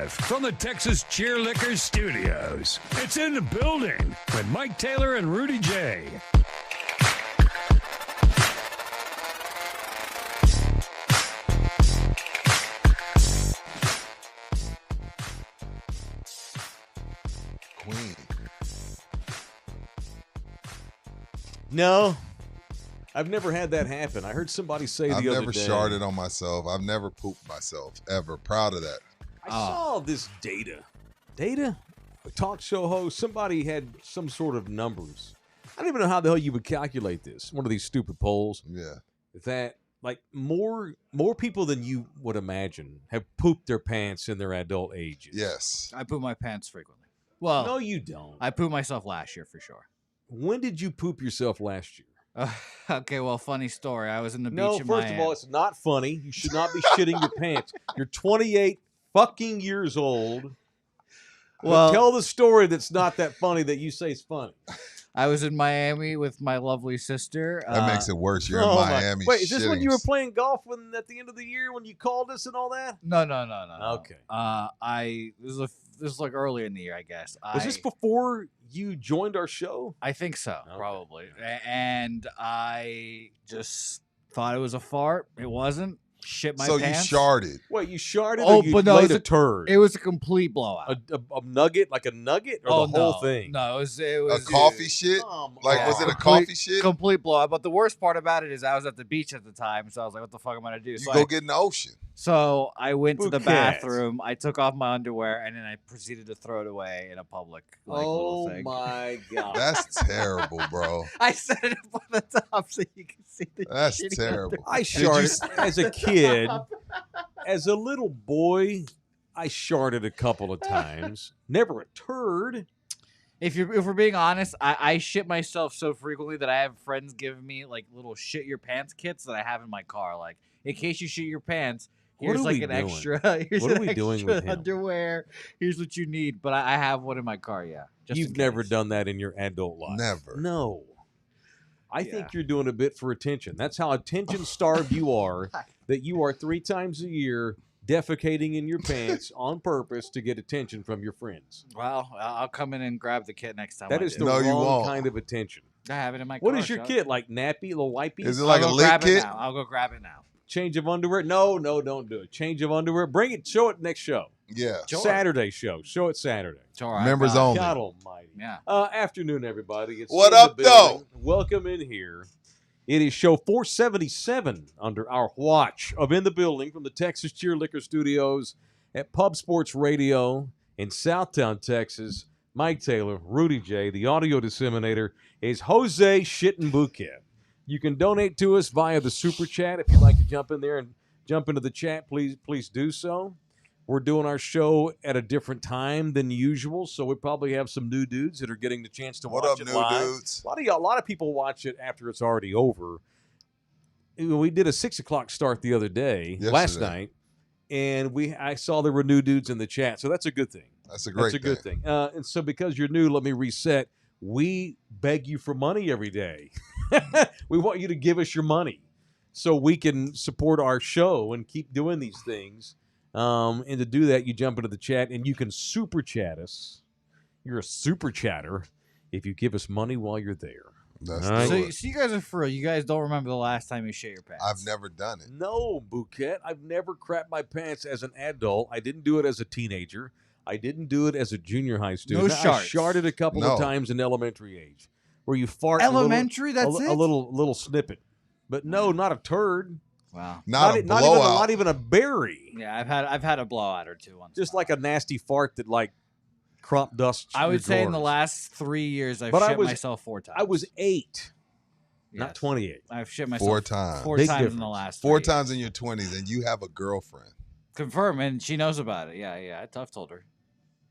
live from the Texas Cheerlickers Studios. It's in the building with Mike Taylor and Rudy J. Queen. No, I've never had that happen. I heard somebody say I've the other never day. sharted on myself. I've never pooped myself, ever. Proud of that. I saw this data. A talk show host. Somebody had some sort of numbers. I don't even know how the hell you would calculate this. One of these stupid polls. Yeah. That like more people than you would imagine have pooped their pants in their adult ages. Yes. I poop my pants frequently. Well, No, you don't. I pooped myself last year for sure. When did you poop yourself last year? Okay, well, funny story. I was in the beach No, in first Miami. of all, it's not funny. You should not be shitting your pants. You're 28 fucking years old. Well, tell the story that's not that funny that you say is funny. I was in Miami with my lovely sister. That makes it worse. You're in Oh, my- Miami. Wait, is this when you were shittings. playing golf at the end of the year when you called us and all that? No. Okay. This was like earlier in the year, I guess. Was this before you joined our show? I think so, Okay. probably. And I just thought it was a fart. It wasn't. Shit my So pants. you sharded. Wait, you sharted Oh, or you but no, laid it was a turd? It was a complete blowout. A nugget? Like a nugget or the whole thing? No, it was A coffee shit? Come Like, was on. it a coffee shit? Complete blowout. But the worst part about it is I was at the beach at the time, so I was like, what the fuck am I going to do? You So go get in the ocean. So I went to the Bouquet. bathroom, I took off my underwear, and then I proceeded to throw it away in a public little thing. My God. That's terrible, bro. I set it up on the top so you can see the That's shitty terrible. I Did you sharted as a kid. As a little boy, I sharted a couple of times. Never a turd. If we're being honest, I shit myself so frequently that I have friends giving me like little shit your pants kits that I have in my car. Like, in case you shit your pants, What here's are like we an doing? extra. Here's What are an we doing extra with him? underwear. Here's what you need. But I have one in my car. Yeah, just You've in never case. done that in your adult life. Never. No. I Yeah. think you're doing a bit for attention. That's how attention starved you are, that you are 3 times a year defecating in your pants on purpose to get attention from your friends. Well, I'll come in and grab the kit next time. That I is do. the No, you wrong won't. kind of attention. I have it in my car. What is your Chuck. kit? Like nappy, little wipey? Is it like a I'll go lit grab it kit? now. I'll go grab it now. Change of underwear? No, don't do it. Change of underwear. Bring it. Show it next show. Yeah. Sure. Saturday show. Show it Saturday. It's all right. Members Bye. only. God almighty. Yeah. Afternoon, everybody. It's What in the up, building. Welcome in here. It is show 477 under our watch of In the Building from the Texas Cheerlicker Studios at Pub Sports Radio in Southtown, Texas. Mike Taylor, Rudy J. The audio disseminator is Jose Shitten Bouquet. You can donate to us via the Super Chat. If you'd like to jump in there and jump into the chat, please do so. We're doing our show at a different time than usual, so we probably have some new dudes that are getting the chance to What watch up, it new live. dudes? A lot of people watch it after it's already over. We did a 6 o'clock start the other day, last Yesterday. night, and I saw there were new dudes in the chat, so that's a good thing. That's a great That's a good thing. And so because you're new, let me reset. We beg you for money every day. We want you to give us your money so we can support our show and keep doing these things. And to do that, you jump into the chat and you can super chat us. You're a super chatter if you give us money while you're there. That's All right. good. So you guys are for real. You guys don't remember the last time you shit your pants? I've never done it. No, Bouquet. I've never crapped my pants as an adult. I didn't do it as a teenager. I didn't do it as a junior high student. No I sharts. sharted a couple of No. times in elementary age, where you fart Elementary. That's a it. little snippet, but no, not a turd, Wow. Not a even blowout. not even a berry, Yeah, I've had a blowout or two once. just in a like a nasty fart that like crop dust. while. I would say in the drawers. last 3 years I've But I shit was- myself 4 times. I was 8, not Yes. 28. I've shit myself 4 times. 4 Big times in the difference. last 4 3 times years. in your 20s, and you have a girlfriend. Confirm, and she knows about it. Yeah. I've told her.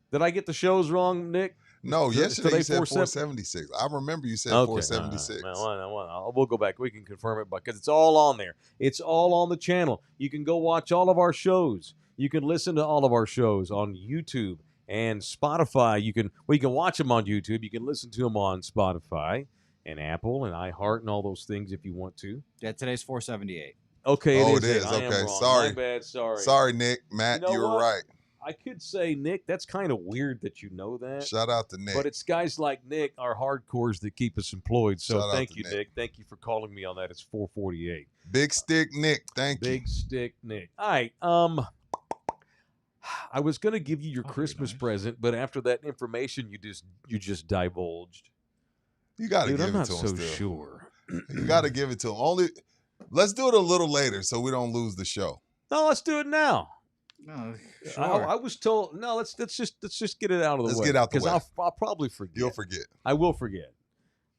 Did I get the shows wrong, Nick? No, So- yesterday today you said 470? 476. I remember you said Okay. 476. We'll go back. We can confirm it because it's all on there. It's all on the channel. You can go watch all of our shows. You can listen to all of our shows on YouTube and Spotify. We can watch them on YouTube. You can listen to them on Spotify and Apple and iHeart and all those things if you want to. Yeah, today's 478. Okay, Oh, it it is. is. I am Okay, wrong. sorry. My bad. Sorry. Sorry, Nick. Matt, You know you were what? right. I could say, Nick, that's kind of weird that you know that. Shout out to Nick. But it's guys like Nick, our hardcores, that keep us employed. So Shout out thank to you, Nick. Nick. Thank you for calling me on that. It's 448. Big Stick Nick, thank you. Big Stick Nick. All right. I was going to give you your Christmas present, but after that information you just divulged, You got to dude, give I'm it not to him so still. sure. You got to give it to him. Let's do it a little later so we don't lose the show. No, let's do it now. No, sure. I was told no. Let's just get it out of the way. Let's get out the way. Because I'll probably forget. You'll forget. I will forget.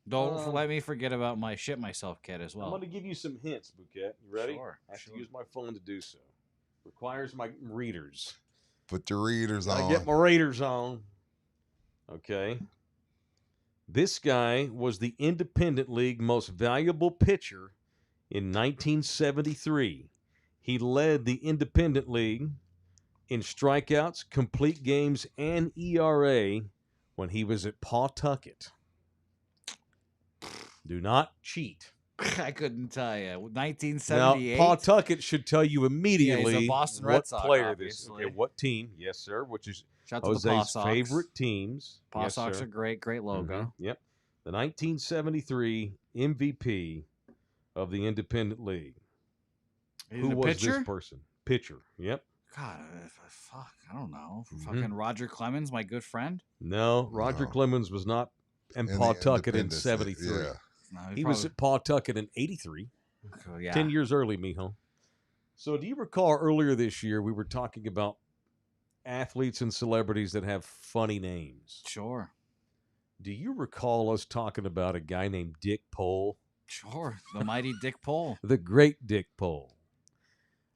Don't let me forget about my shit myself kit as well. I'm going to give you some hints, Bouquet. You ready? Sure. I have to use my phone to do so. Requires my readers. Put your readers on. I get my readers on. Okay. This guy was the Independent League most valuable pitcher in 1973. He led the Independent League in strikeouts, complete games, and ERA when he was at Pawtucket. Do not cheat. I couldn't tell you. Now, 1978. Pawtucket should tell you immediately Yeah, he's a Boston Red what Sox, player this is. obviously. Okay, what team? Yes, sir. Which is Shout out to the Paw Jose's Sox. favorite teams. Paw Yes, Sox sir. are great logo. Mhm. Yep. The 1973 MVP of the Independent League. He's Who a was pitcher? this person? Pitcher. Yep. God, fuck, I don't know. Mhm. Fucking Roger Clemens, my good friend. No, Roger No. Clemens was not in In the Pawtucket in Independence, 73. Yeah. No, He was at Pawtucket in 83. yeah. 10 years early, mijo. So do you recall earlier this year we were talking about athletes and celebrities that have funny names? Sure, Do you recall us talking about a guy named Dick Pole? sure. The mighty Dick Pole. The great Dick Pole.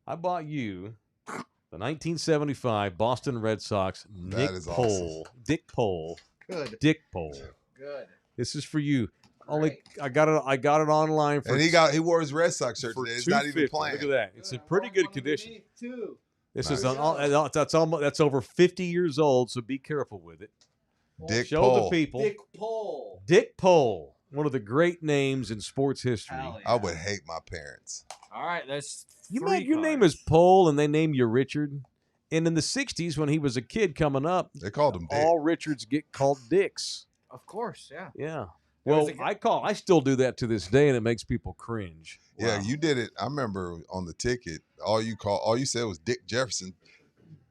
I bought you the 1975 Boston Red Sox Nick is Pole. awesome. Dick Pole. Good, Dick Pole. good. This is for you. Only Great. I got it online for And he wore his Red Sox shirt for today. It's not even $2.50. playing. Look at that. It's in pretty good condition. This is Nice. that's over 50 years old, so be careful with it. Dick Show Pole. the people. Dick Pole. Dick Pole, one of the great names in sports history. Hell I yeah. would hate my parents. All right, that's Your three name is cards. Pole, and they named you Richard. And in the 60s, when he was a kid coming up, They called him Dick. all Richards get called Dicks. Of course, yeah. Yeah. There was Well, I still do that to this day, and it makes people cringe. Yeah, Wow. you did it. I remember on the ticket, all you said was Dick Jefferson.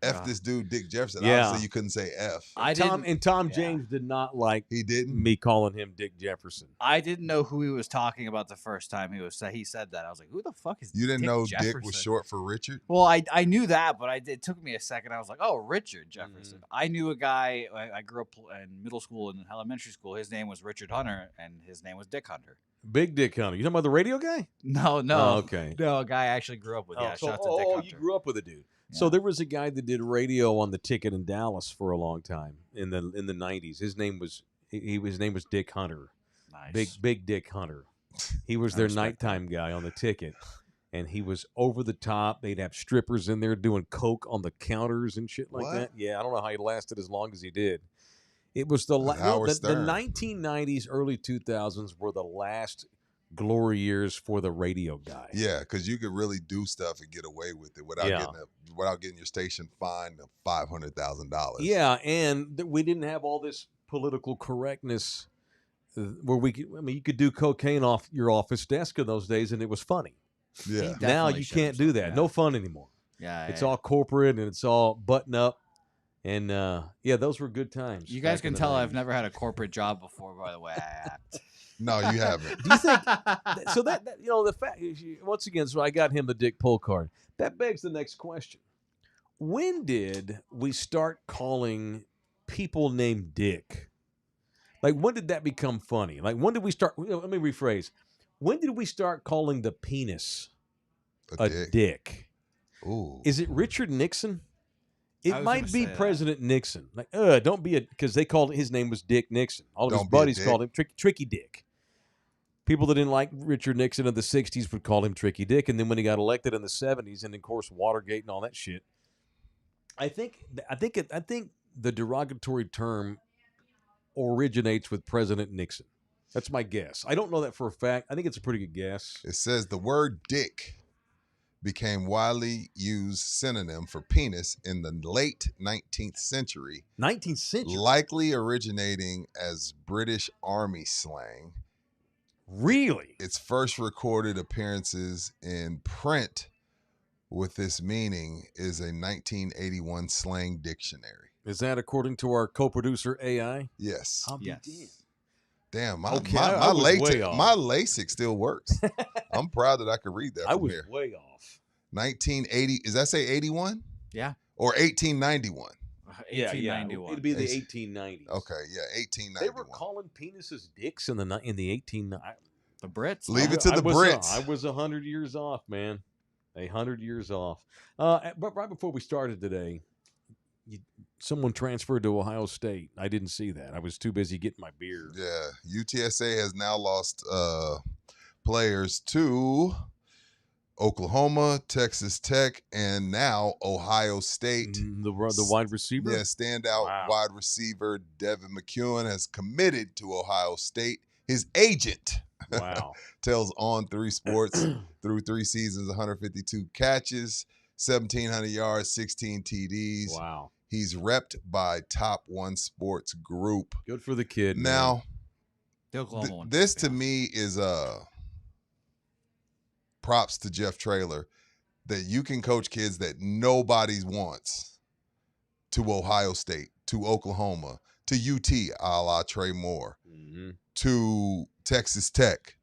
F this dude, Dick Jefferson. Yeah. Obviously, you couldn't say F. Tom yeah. James did not like He didn't. me calling him Dick Jefferson. I didn't know who he was talking about the first time he said that. I was like, who the fuck is You didn't Dick know Jefferson? Dick was short for Richard? Well, I knew that, but it took me a second. I was like, oh, Richard Jefferson. Mm-hmm. I knew a guy. I grew up in middle school and elementary school. His name was Richard Hunter, and his name was Dick Hunter. Big Dick Hunter. You talking about the radio guy? No. Oh, okay. No, a guy I actually grew up with. Yeah, shout out to Dick Hunter. you grew up with a dude. So Yeah. there was a guy that did radio on the ticket in Dallas for a long time in the 90s. His name was Dick Hunter. Nice. Big Dick Hunter. He was I their respect that. nighttime guy on the ticket. And he was over the top. They'd have strippers in there doing coke on the counters and shit like What? that. Yeah, I don't know how he lasted as long as he did. It was the Howard Stern. 1990s, early 2000s were the last glory years for the radio guy. Yeah, because you could really do stuff and get away with it without Yeah. getting your station fined of $500,000. Yeah, and we didn't have all this political correctness where you could do cocaine off your office desk in those days, and it was funny. Yeah. Now Definitely you should can't do that. yeah. No fun anymore. Yeah, It's yeah. all corporate and it's all button up. And yeah, those were good times. You guys back in can the tell 90s. I've never had a corporate job before. By the way, I act. No, you haven't. Do you think so? That the fact once again, so I got him the Dick Pole card. That begs the next question: when did we start calling people named Dick? Like, when did that become funny? Like, when did we start? Let me rephrase. When did we start calling the penis A a dick. dick? Ooh. Is it Richard Nixon? I It was might gonna be say that. President Nixon. Like, don't be because they called his name was Dick Nixon. All of his Don't be a buddies dick. called him Tricky Dick. People that didn't like Richard Nixon in the 60s would call him Tricky Dick. And then when he got elected in the 70s, and of course Watergate and all that shit, I think the derogatory term originates with President Nixon. That's my guess. I don't know that for a fact. I think it's a pretty good guess. It says the word dick became widely used synonym for penis in the late 19th century, 19th century. likely originating as British Army slang. Really? Its first recorded appearances in print with this meaning is a 1981 slang dictionary. Is that according to our co-producer AI? Yes. I'll be Yes. damned. Damn, my I was way off. my LASIK still works. I'm proud that I could read that I from was here. way off. 1980, is that say 81? Yeah. Or 1891? Yeah. 1891. It'd be the It's- 1890s. Okay, yeah, They 1891. were calling penises dicks in the 18. The Brits. Leave it to the Brits. I was 100 years off, man. 100 years off. But right before we started today, someone transferred to Ohio State. I didn't see that. I was too busy getting my beer. Yeah, UTSA has now lost players to Oklahoma, Texas Tech, and now Ohio State. The wide receiver? Yeah, standout Wow. wide receiver Devin McEwen has committed to Ohio State. His agent Wow. tells On3 Sports through 3 seasons, 152 catches, 1,700 yards, 16 TDs. Wow. He's repped by Top One Sports Group. Good for the kid. man. Now, The Oklahoma one. this to me is props to Jeff Traylor that you can coach kids that nobody wants to Ohio State, to Oklahoma, to UT, a la Trey Moore, Mhm. to Texas Tech.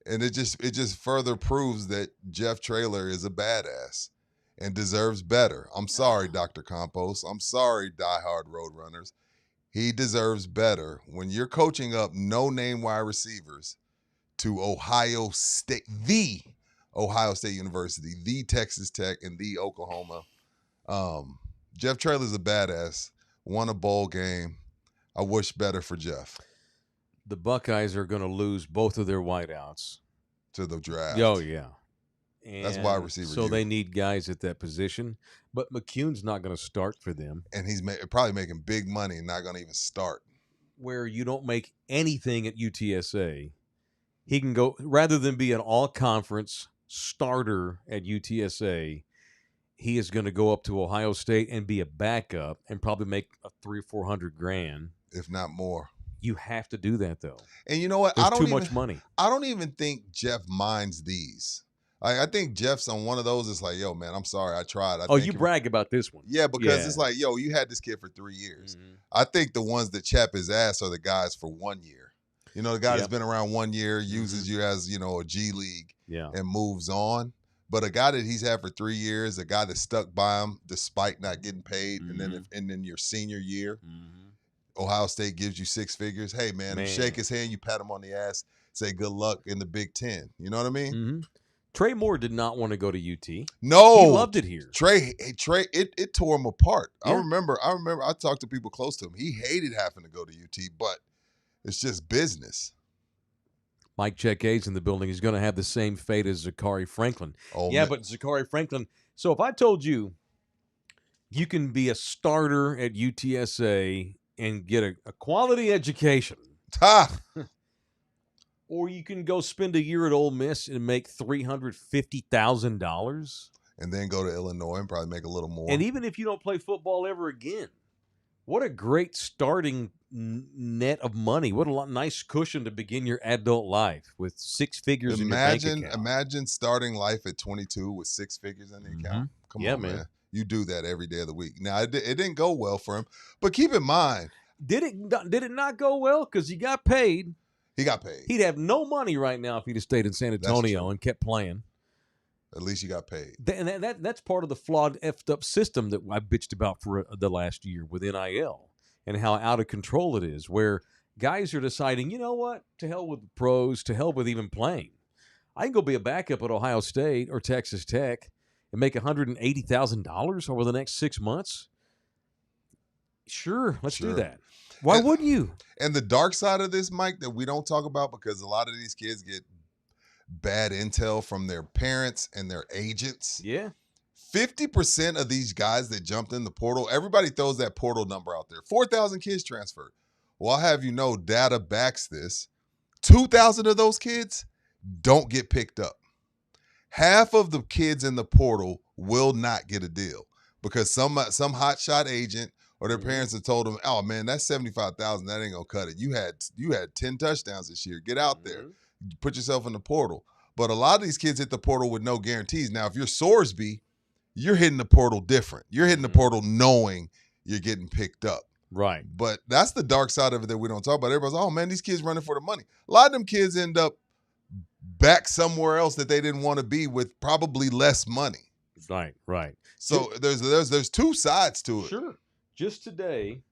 And it just further proves that Jeff Traylor is a badass and deserves better. I'm sorry, Dr. Compost. I'm sorry, diehard Roadrunners. He deserves better. When you're coaching up no-name wide receivers to Ohio State, the Ohio State University, the Texas Tech, and the Oklahoma, Jeff Traylor's a badass. Won a bowl game. I wish better for Jeff The Buckeyes are going to lose both of their wideouts. to the draft. Oh, yeah. That's And wide receiver So you. they need guys at that position. But McCune's not going to start for them, And he's probably making big money and not going to even start. where you don't make anything at UTSA. He can go, rather than be an all-conference starter at UTSA, he is going to go up to Ohio State and be a backup and probably make a 300 or 400 grand. If not more. You have to do that, though. And you know what? There's too much money. I don't even think Jeff minds these. I think Jeff's on one of those. It's like, yo, man, I'm sorry, I tried. You brag about this one. Yeah, because Yeah. it's like, yo, you had this kid for 3 years. Mhm. I think the ones that chap his ass are the guys for 1 year. You know, the guy that's Yep. been around 1 year, uses you as, a G League Yeah. and moves on. But a guy that he's had for 3 years, a guy that stuck by him despite not getting paid, and then your senior year, Ohio State gives you 6 figures. Hey, man, you shake his hand, you pat him on the ass, say good luck in the Big Ten. You know what I mean? Mm-hmm. Trey Moore did not want to go to UT. No, He loved it here. Trey, it tore him apart. Yeah. I remember. I talked to people close to him. He hated having to go to UT, but it's just business. Mike Check A's in the building. He's going to have the same fate as Zachary Franklin. Oh, Yeah, man. but Zachary Franklin. So if I told you you can be a starter at UTSA and get a quality education, Ha! or you can go spend a year at Ole Miss and make $350,000, And then go to Illinois and probably make a little more. and even if you don't play football ever again, what a great starting net of money! What a nice cushion to begin your adult life with 6 figures in your bank account. Imagine starting life at 22 with 6 figures in the account. Come Yeah, on, man. man. You do that every day of the week. Now it didn't go well for him, but keep in mind Did it not go well? Because he got paid. he got paid. He'd have no money right now if he'd have stayed in San Antonio true. and kept playing. At least you got paid. And that's part of the flawed, effed up system that I bitched about for the last year with NIL and how out of control it is, where guys are deciding, you know what, to hell with the pros, to hell with even playing. I can go be a backup at Ohio State or Texas Tech and make $180,000 over the next 6 months. Sure, let's do Sure. that. Why And- wouldn't you? And the dark side of this, Mike, that we don't talk about because a lot of these kids get bad intel from their parents and their agents. Yeah. 50% of these guys that jumped in the portal, everybody throws that portal number out there. 4,000 kids transferred. Well, I'll have you know, data backs this. 2,000 of those kids don't get picked up. half of the kids in the portal will not get a deal because some hotshot agent or their parents have told them, "Oh man, that's 75,000. That ain't gonna cut it. You had 10 touchdowns this year. Get out there, put yourself in the portal." But a lot of these kids hit the portal with no guarantees. Now, if you're Sorsby, you're hitting the portal different. You're hitting the portal knowing you're getting picked up. Right. But that's the dark side of it that we don't talk about. Everybody's like, "Oh man, these kids running for the money." A lot of them kids end up back somewhere else that they didn't want to be with probably less money. Right, right. So there's two sides to it. Sure. Just today,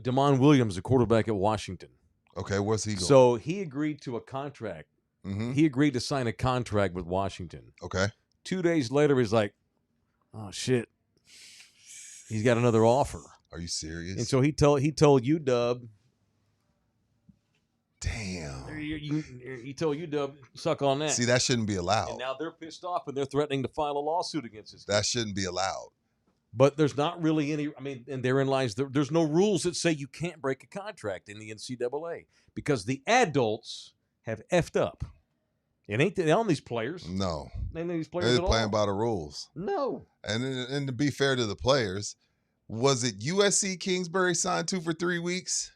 Damon Williams, the quarterback at Washington. Okay, where's he going? So he agreed to a contract. Mm-hmm. He agreed to sign a contract with Washington. Okay. 2 days later, he's like, "Oh shit, he's got another offer." Are you serious? And so he told UW. Damn. He told UW, "Suck on that." See, that shouldn't be allowed. And now they're pissed off and they're threatening to file a lawsuit against us. That shouldn't be allowed. But there's not really any. I mean, and therein lies there's no rules that say you can't break a contract in the NCAA because the adults have effed up. It ain't on these players. No. Ain't these players They're at all. playing by the rules. No. And to be fair to the players, was it USC Kingsbury signed 2 for 3 weeks?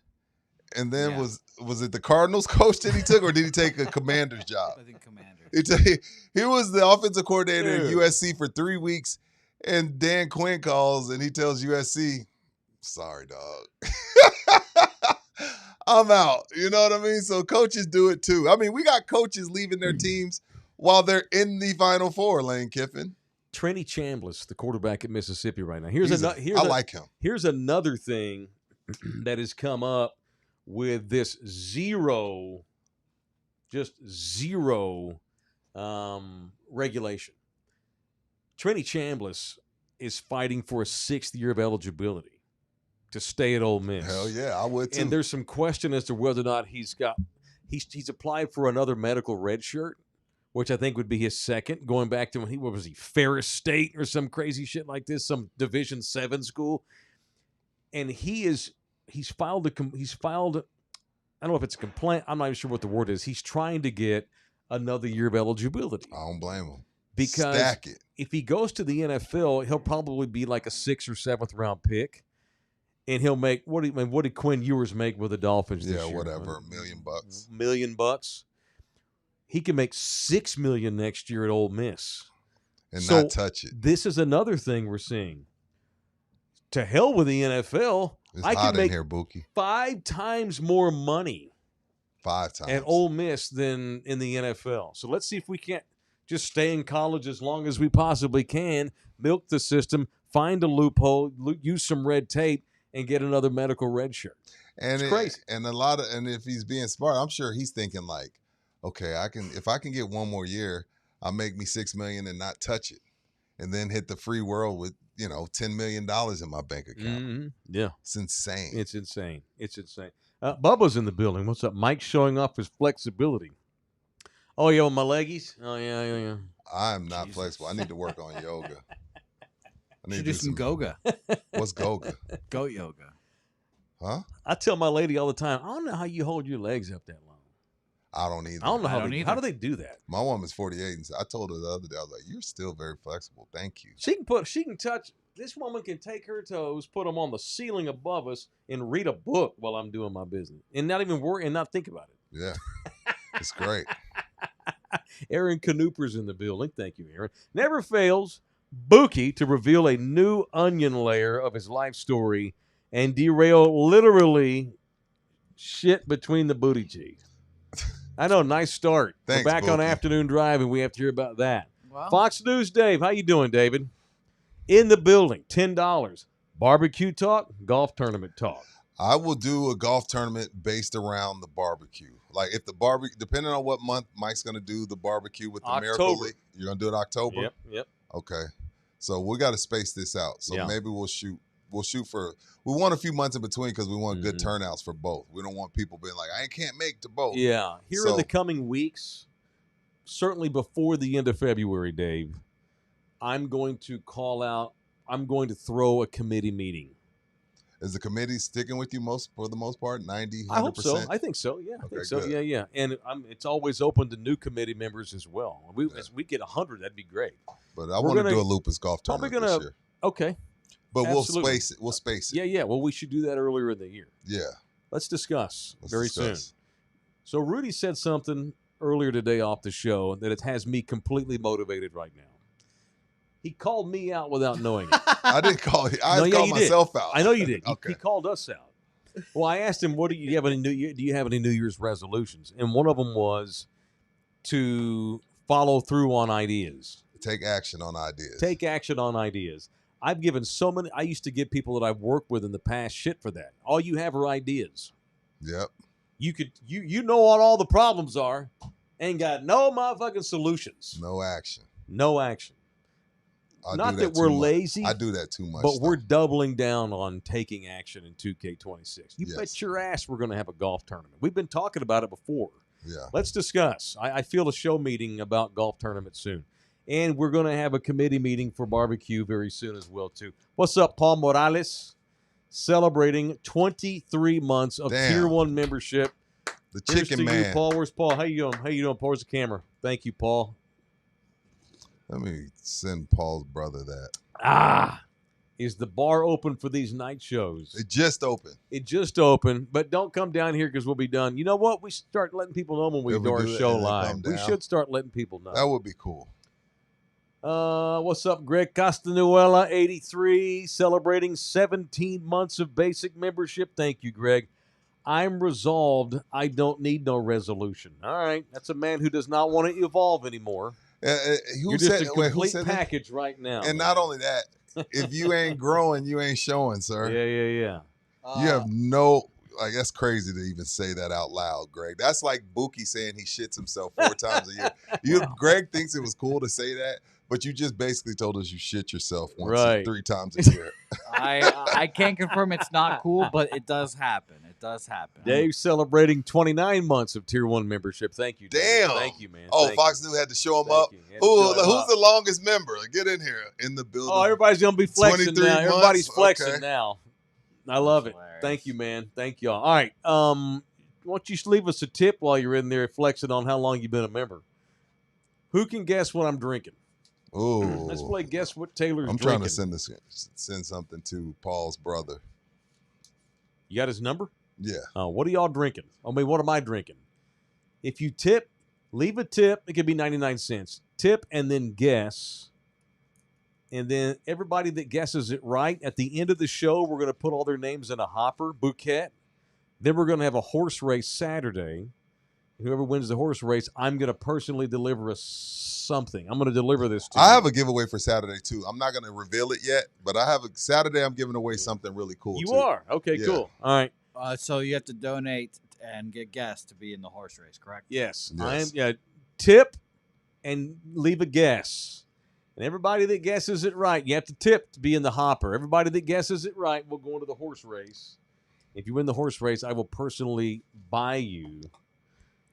And then was it the Cardinals coach that he took, or did he take a commander's job? I think commander. He was the offensive coordinator at Dude. USC for 3 weeks, and Dan Quinn calls and he tells USC, "Sorry, dog. I'm out." You know what I mean? So coaches do it too. I mean, we got coaches leaving their teams while they're in the Final Four, Lane Kiffin. Trenny Chambliss, the quarterback at Mississippi right now. I like him. Here's another thing that has come up with this zero regulation. Trenny Chambliss is fighting for a 6th year of eligibility to stay at Ole Miss. Hell yeah, I would too. And there's some question as to whether or not he's applied for another medical red shirt, which I think would be his second, going back to when what was he, Ferris State or some crazy shit like this, some Division 7 school. And he's filed, I don't know if it's a complaint, I'm not even sure what the word is. He's trying to get another year of eligibility. I don't blame him. Because Stack it. if he goes to the NFL, he'll probably be like a 6th or 7th round pick. And he'll make, what did Quinn Ewers make with the Dolphins this year? Yeah, whatever, $1 million. $1 million. He can make $6 million next year at Ole Miss. And not touch it. This is another thing we're seeing. To hell with the NFL. It's I hot can make in here, Bookie. 5 times more money 5 times at Ole Miss than in the NFL. So let's see if we can't just stay in college as long as we possibly can, milk the system, find a loophole, use some red tape, and get another medical red shirt. And it's crazy. And if he's being smart, I'm sure he's thinking like, okay, if I can get one more year, I'll make me $6 million and not touch it, and then hit the free world with $10 million in my bank account. Mm-hmm. Yeah, it's insane. It's insane. Bubba's in the building. What's up? Mike's showing off his flexibility. Oh, yeah, my leggies. Oh yeah. I am not flexible. I need to work on yoga. I need to do some Goga. What's Goga? Goat yoga. Huh? I tell my lady all the time, I don't know how you hold your legs up that long. I don't either. I don't know how do they do that? My woman's 48, and I told her the other day, I was like, "You're still very flexible. Thank you." She can touch. This woman can take her toes, put them on the ceiling above us, and read a book while I'm doing my business, and not even worry and not think about it. Yeah, it's great. Aaron Canooper's in the building. Thank you, Aaron. Never fails Bookie to reveal a new onion layer of his life story and derail literally shit between the booty cheeks. I know, nice start. Thanks, We're back on Bookie. Afternoon Drive, and we have to hear about that. Well, Fox News Dave, how you doing, David? In the building, $10. Barbecue talk, golf tournament talk. I will do a golf tournament based around the barbecue. Like if the barbecue, depending on what month Mike's going to do the barbecue with the Miracle October. League. You're going to do it October? Yep. Okay. So we got to space this out. So Yeah. maybe we'll shoot for, we want a few months in between because we want good turnouts for both. We don't want people being like, I can't make to both. Yeah. Here in So- the coming weeks, certainly before the end of February, Dave, I'm going to throw a committee meeting. Is the committee sticking with you for the most part? 90, 100%? I hope so. I think so. Yeah, I Okay, think so. good. Yeah. And it's always open to new committee members as well. As we get 100, that'd be great. But I We're want to gonna- do a lupus golf Probably tournament this year. Okay. But absolutely. we'll space it. We'll space it. Yeah. Well, we should do that earlier in the year. Yeah. Let's discuss Let's very discuss. soon. So Rudy said something earlier today off the show that it has me completely motivated right now. He called me out without knowing it. I didn't call you. I No, yeah, called you myself did. out. I know you did. Okay. He called us out. Well, I asked him, "Do you have any do you have any New Year's resolutions?" And one of them was to follow through on ideas. Take action on ideas. Take action on ideas. I've given so many. I used to give people that I've worked with in the past shit for that. All you have are ideas. Yep. You know what all the problems are, ain't got no motherfucking solutions. No action. No action. I Not do that too we're much. lazy. I do that too much. But though. we're doubling down on taking action in 2K26. You Yes. bet your ass we're going to have a golf tournament. We've been talking about it before. Yeah. Let's discuss. I feel a show meeting about golf tournament soon. And we're going to have a committee meeting for barbecue very soon as well, too. What's up, Paul Morales? Celebrating 23 months of Damn. Tier 1 membership. The Here's chicken to you, man. Paul. Where's Paul? How you doing? How you doing, Paul? Where's the camera? Thank you, Paul. Let me send Paul's brother that. Is the bar open for these night shows? It just opened. It just opened, but don't come down here because we'll be done. You know what? We start letting people know when we If do we our do that show and they live. come We down. should start letting people know. That would be cool. What's up, Greg Castanuela, 83, celebrating 17 months of basic membership. Thank you, Greg. I'm resolved. I don't need no resolution. All right. That's a man who does not want to evolve anymore. Who You're said, just a wait, who complete said that? package right now. And man. not only that, if you ain't growing, you ain't showing, sir. Yeah. You have no, like, that's crazy to even say that out loud, Greg. That's like Bookie saying he shits himself 4 times a year. Greg thinks it was cool to say that, but you just basically told us you shit yourself once, Right. 3 times a year. I can't confirm it's not cool, but it does happen. It does happen. Dave celebrating 29 months of Tier 1 membership. Thank you, Dave. Damn. Thank you, man. Oh, Thank Fox you. News had to show him Thank up. you. Had to show him Who's up. the longest member? Get in here in the building. Oh, everybody's going to be flexing 23 now. Everybody's months? flexing Okay. now. I love it. Hilarious. Thank you, man. Thank y'all. All right. Why don't you leave us a tip while you're in there flexing on how long you've been a member? Who can guess what I'm drinking? Ooh. Let's play Guess What Taylor's I'm Drinking. trying to send something to Paul's brother. You got his number? Yeah. What are y'all drinking? I mean, what am I drinking? If you tip, leave a tip. It could be 99 cents. Tip and then guess. And then everybody that guesses it right, at the end of the show, we're going to put all their names in a hopper, bouquet. Then we're going to have a horse race Saturday. Whoever wins the horse race, I'm going to personally deliver something. I'm going to deliver this to you. I have a giveaway for Saturday too. I'm not going to reveal it yet, but I have a Saturday. I'm giving away something really cool. You too. are? Okay, Yeah. cool. All right. So you have to donate and get guests to be in the horse race, correct? Yes. Yes. I am. Yeah. Tip and leave a guess. And everybody that guesses it right, you have to tip to be in the hopper. Everybody that guesses it right will go into the horse race. If you win the horse race, I will personally buy you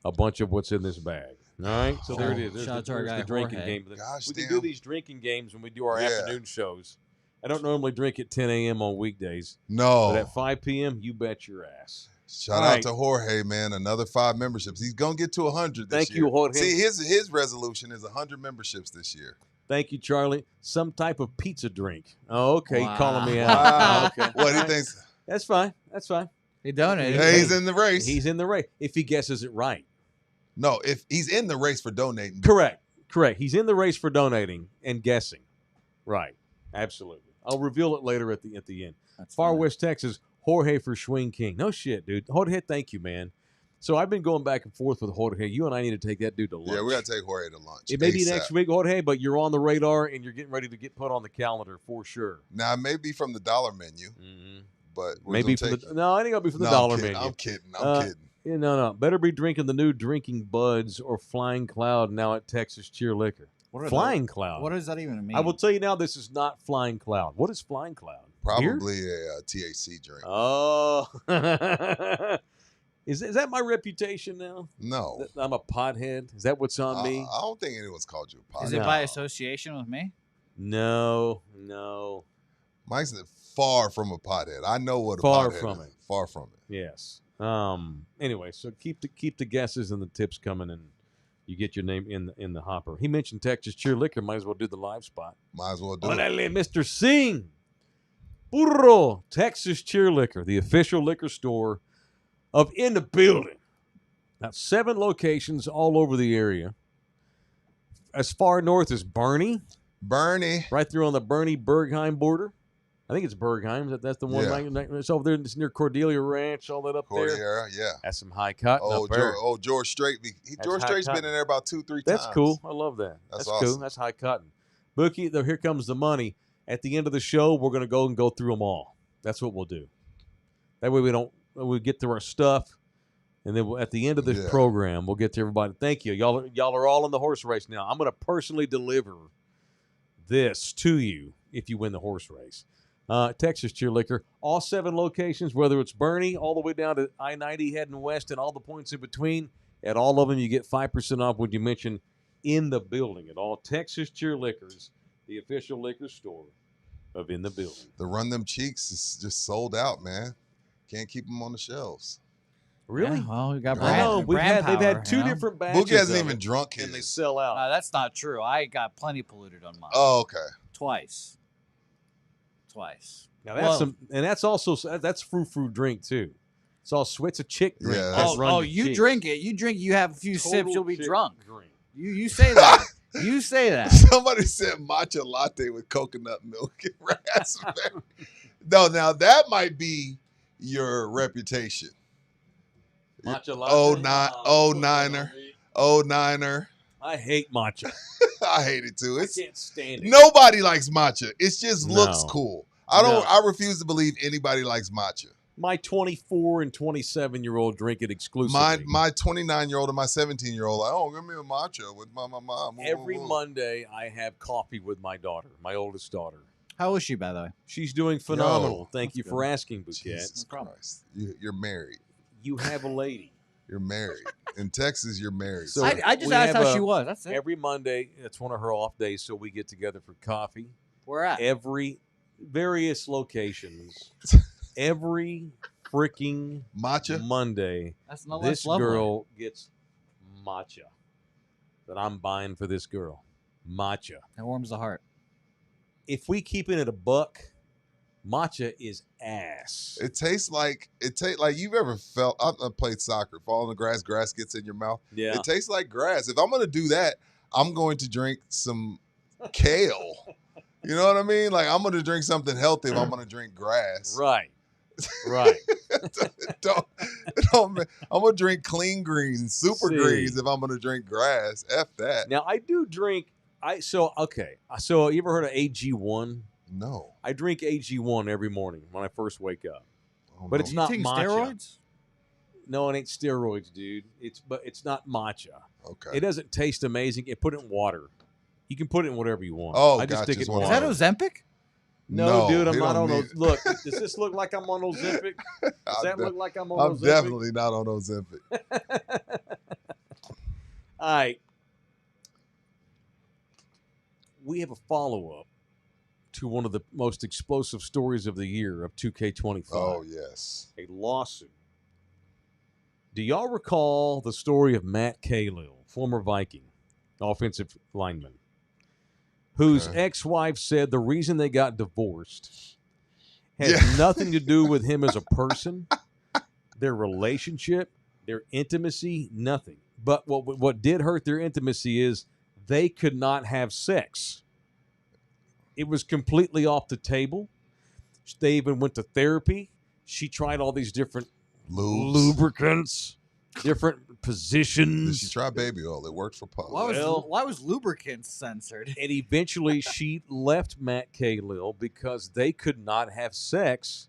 a bunch of what's in this bag. All right? So there it is. There's, Shout out to our there's guy, the drinking Jorge. game. Gosh, we can damn. do these drinking games when we do our Yeah. afternoon shows. I don't normally drink at 10 a.m. on weekdays. No. But at 5 p.m., you bet your ass. Shout All out right. to Jorge, man. Another 5 memberships. He's gonna get to 100 this Thank year. you, Jorge. See, his resolution is 100 memberships this year. Thank you, Charlie. Some type of pizza drink. Oh, okay. Wow. Calling me out. Wow. Okay. What he All right. thinks? That's fine. That's fine. He donated. Hey, he's in the race. He's in the race. If he guesses it right. No, if he's in the race for donating. Correct. He's in the race for donating and guessing. Right. Absolutely. I'll reveal it later at the end. That's Far funny. West Texas, Jorge for Swing King. No shit, dude. Jorge, thank you, man. So I've been going back and forth with Jorge. You and I need to take that dude to lunch. Yeah, we gotta take Jorge to lunch. It may be ASAP. next week, Jorge, but you're on the radar and you're getting ready to get put on the calendar for sure. Now it may be from the dollar menu, Mm-hmm. but we're Maybe gonna from take the no, I think it'll be from the No, dollar I'm kidding. menu. I'm kidding. Yeah, no. Better be drinking the new Drinking Buds or Flying Cloud now at Texas Cheer Liquor. What are Flying Cloud. What does that even mean? I will tell you now, this is not Flying Cloud. What is Flying Cloud? Beer? Probably a THC drink. Oh. Is that my reputation now? No, That I'm a pothead? Is that what's on me? I don't think anyone's called you a pot. Is No. it by association with me? No. Mike's far from a pothead. I know what a Far pothead from is. it. Far from it. Yes. Anyway, so keep the guesses and the tips coming, and you get your name in the hopper. He mentioned Texas Cheer Liquor. Might as well do the live spot. Might as well do it. Órale, Mr. Singh. Burro, Texas Cheer Liquor, the official liquor store of In the Building. Now, 7 locations all over the area. As far north as Bernie, right through on the Bernie-Bergheim border. I think it's Bergheim. That's the one. Yeah. Right, it's over there. It's near Cordelia Ranch, all that up there. Cordiera, yeah. That's some high cotton up there. George Strait. George high Strait's cotton. been in there about 2-3 times. That's cool. I love that. That's cool. awesome. That's high cotton. Bookie, here comes the money. At the end of the show, we're going to go through them all. That's what we'll do. That way we get through our stuff, and then at the end of the program, we'll get to everybody. Thank you. Y'all are all in the horse race now. I'm going to personally deliver this to you if you win the horse race. Texas Cheer Liquor, all 7 locations, whether it's Bernie all the way down to I-90 heading west and all the points in between. At all of them, you get 5% off when you mention In the Building at all Texas Cheer Liquors, the official liquor store of In the Building. The Run Them Cheeks is just sold out, man. Can't keep them on the shelves. Really? Yeah, well, we got I brand, know. They've had 2 you know? different batches. Boogie hasn't of even it, drunk and they his. sell out. That's not true. I got plenty polluted on mine. Oh, okay. Twice. Now that's that's frou-frou drink too. It's all it's a chick drink. Yeah, That's Run Your you Cheeks. drink it. You have a few Total sips, you'll be chick drunk. drink. You say that. You say that. Somebody said matcha latte with coconut milk and raspberry. No, now that might be your reputation. Matcha Oh, latte? niner. I hate matcha. I hate it too. I can't stand it. Nobody likes matcha. It just looks No. cool. No. I refuse to believe anybody likes matcha. My 24 and 27-year-old drink it exclusively. My 29-year-old and my 17-year-old, like, oh, give me a matcha with my mom. Every Monday, I have coffee with my daughter, my oldest daughter. How is she, by the way? She's doing phenomenal. Yo, Thank you that's for good. asking, Bouquet. Jesus Christ. You're married. You have a lady. You're married. In Texas, you're married. So I just we asked have how she was. That's it. Every Monday, it's one of her off days, so we get together for coffee. Where at? Every various locations. Every freaking matcha? Monday, That's no this less lovely. girl gets matcha that I'm buying for this girl. Matcha. That warms the heart. If we keep it at $1, matcha is ass. It tastes like you've ever felt. I played soccer, fall in the grass gets in your mouth. Yeah. It tastes like grass. If I'm gonna do that, I'm going to drink some kale. You know what I mean? Like I'm gonna drink something healthy if I'm gonna drink grass. Right. Right. don't, I'm gonna drink clean greens, super See. greens if I'm gonna drink grass. F that. Now I do drink. So you ever heard of AG1? No. I drink AG1 every morning when I first wake up. Oh, But no. it's not You taking matcha. steroids? No, it ain't steroids, dude. It's not matcha. Okay. It doesn't taste amazing. It put it in water. You can put it in whatever you want. Oh, I just gotcha. stick it in Is Is water. that Ozempic? No, dude, I'm he not don't on need those. Look, does this look like I'm on Ozempic? Does that look like I'm on I'm Ozempic? definitely not on Ozempic. All right. We have a follow-up to one of the most explosive stories of the year of 2K25. Oh yes. A lawsuit. Do y'all recall the story of Matt Kalil, former Viking, offensive lineman, whose ex-wife said the reason they got divorced had nothing to do with him as a person, their relationship, their intimacy, nothing. But what did hurt their intimacy is they could not have sex. It was completely off the table. They even went to therapy. She tried all these different lubricants, different positions. Did she try baby oil? It worked for Puff. Why was lubricants censored? And eventually she left Matt Kalil because they could not have sex.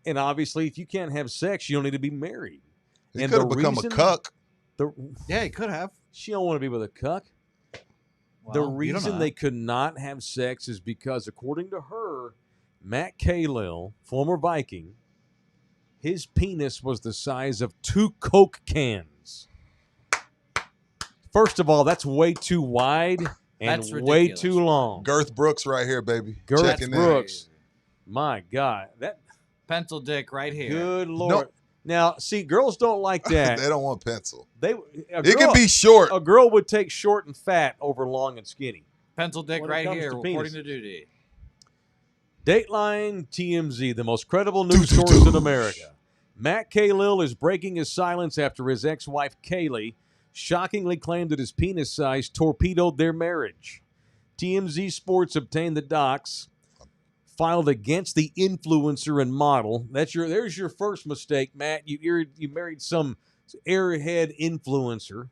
And obviously, if you can't have sex, you don't need to be married. He And could have the become a reason- cuck. Yeah, he could have. She don't want to be with a cuck. Well, The you don't know reason that. they could not have sex is because, according to her, Matt Kalil, former Viking, his penis was the size of 2 Coke cans. First of all, that's way too wide and That's way ridiculous. too long. Girth Brooks right here, baby. Girth Checking in. Brooks. My God, that Pencil dick right here. good Lord. Now, see, girls don't like that. They don't want pencil. It can be short. A girl would take short and fat over long and skinny. Pencil dick When it right comes here, to reporting penises. to duty. Dateline TMZ, the most credible news source in America. Matt Kalil is breaking his silence after his ex-wife Kaylee shockingly claimed that his penis size torpedoed their marriage. TMZ Sports obtained the docs, filed against the influencer and model. There's your first mistake, Matt. You married some airhead influencer,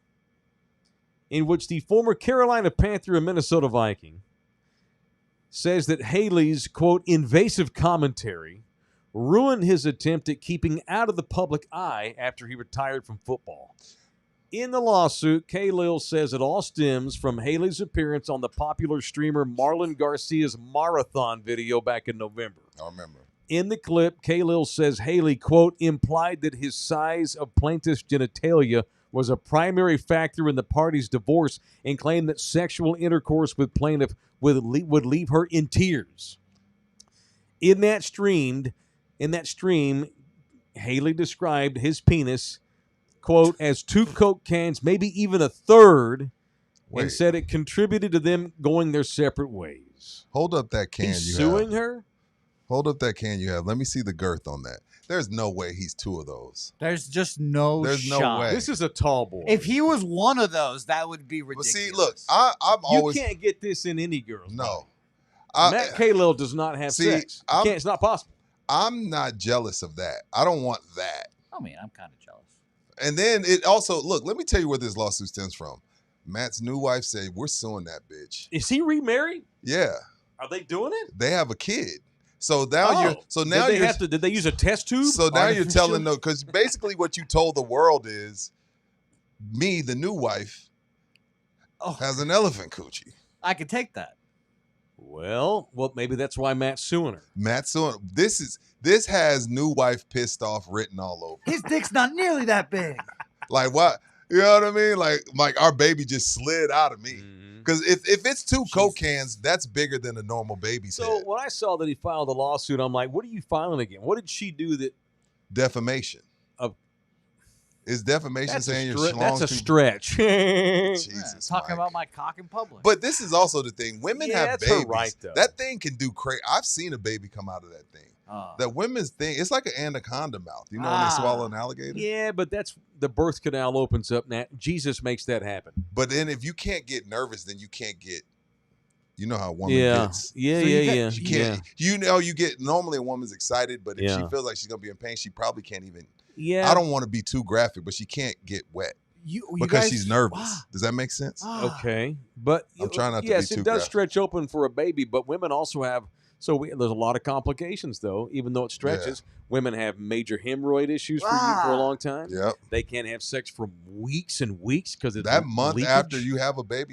in which the former Carolina Panther and Minnesota Viking says that Haley's, quote, invasive commentary ruined his attempt at keeping out of the public eye after he retired from football. In the lawsuit, Kalil says it all stems from Haley's appearance on the popular streamer Marlon Garcia's marathon video back in November. I remember. In the clip, Kalil says Haley, quote, implied that his size of plaintiff's genitalia was a primary factor in the party's divorce and claimed that sexual intercourse with plaintiff would leave her in tears. In that stream, Haley described his penis, quote, as 2 Coke cans, maybe even a third, and said it contributed to them going their separate ways. Hold up that can He's you suing have. her? Hold up that can you have. Let me see the girth on that. There's no way he's 2 of those. There's just no There's no shot. way. This is a tall boy. If he was one of those, that would be But ridiculous. see, look, I'm you always can't get this in any girl's no. body. Matt Kalil does not have sex. It's not possible. I'm not jealous of that. I don't want that. I mean, I'm kind of jealous. And then it also, look, let me tell you where this lawsuit stems from. Matt's new wife said, we're suing that bitch. Is he remarried? Yeah. Are they doing it? They have a kid. So now did they use a test tube? So now you're telling them, because basically what you told the world is, me, the new wife, has an elephant coochie. I could take that. Well, maybe that's why Matt's suing her. Matt's suing. This has new wife pissed off written all over. His dick's not nearly that big. Like what? You know what I mean? Like our baby just slid out of me. Because if it's 2 Coke cans, that's bigger than a normal baby's head. So when I saw that he filed a lawsuit, I'm like, what are you filing again? What did she do that? Defamation. Is defamation saying your schlong's That's a too- stretch. Jesus, Talking Mike. about my cock in public. But this is also the thing. Women Yeah, have that's her babies. right, though. That thing can do crazy. I've seen a baby come out of that thing. That women's thing, it's like an anaconda mouth. You know when they swallow an alligator? Yeah, but that's the birth canal opens up now. Jesus makes that happen. But then if you can't get nervous, then you can't get, you know how a woman gets. Yeah. She can't. You know, you get, normally a woman's excited, but if she Yeah. feels like she's going to be in pain, she probably can't even. Yeah. I don't want to be too graphic, but she can't get wet because guys- she's nervous. Wow. Does that make sense? Okay, but I'm trying not to yes, be too it does graphic. stretch open for a baby, but women also have. There's a lot of complications, though. Even though it stretches, women have major hemorrhoid issues for a long time. Yep. They can't have sex for weeks and weeks because it's That month leakage. after you have a baby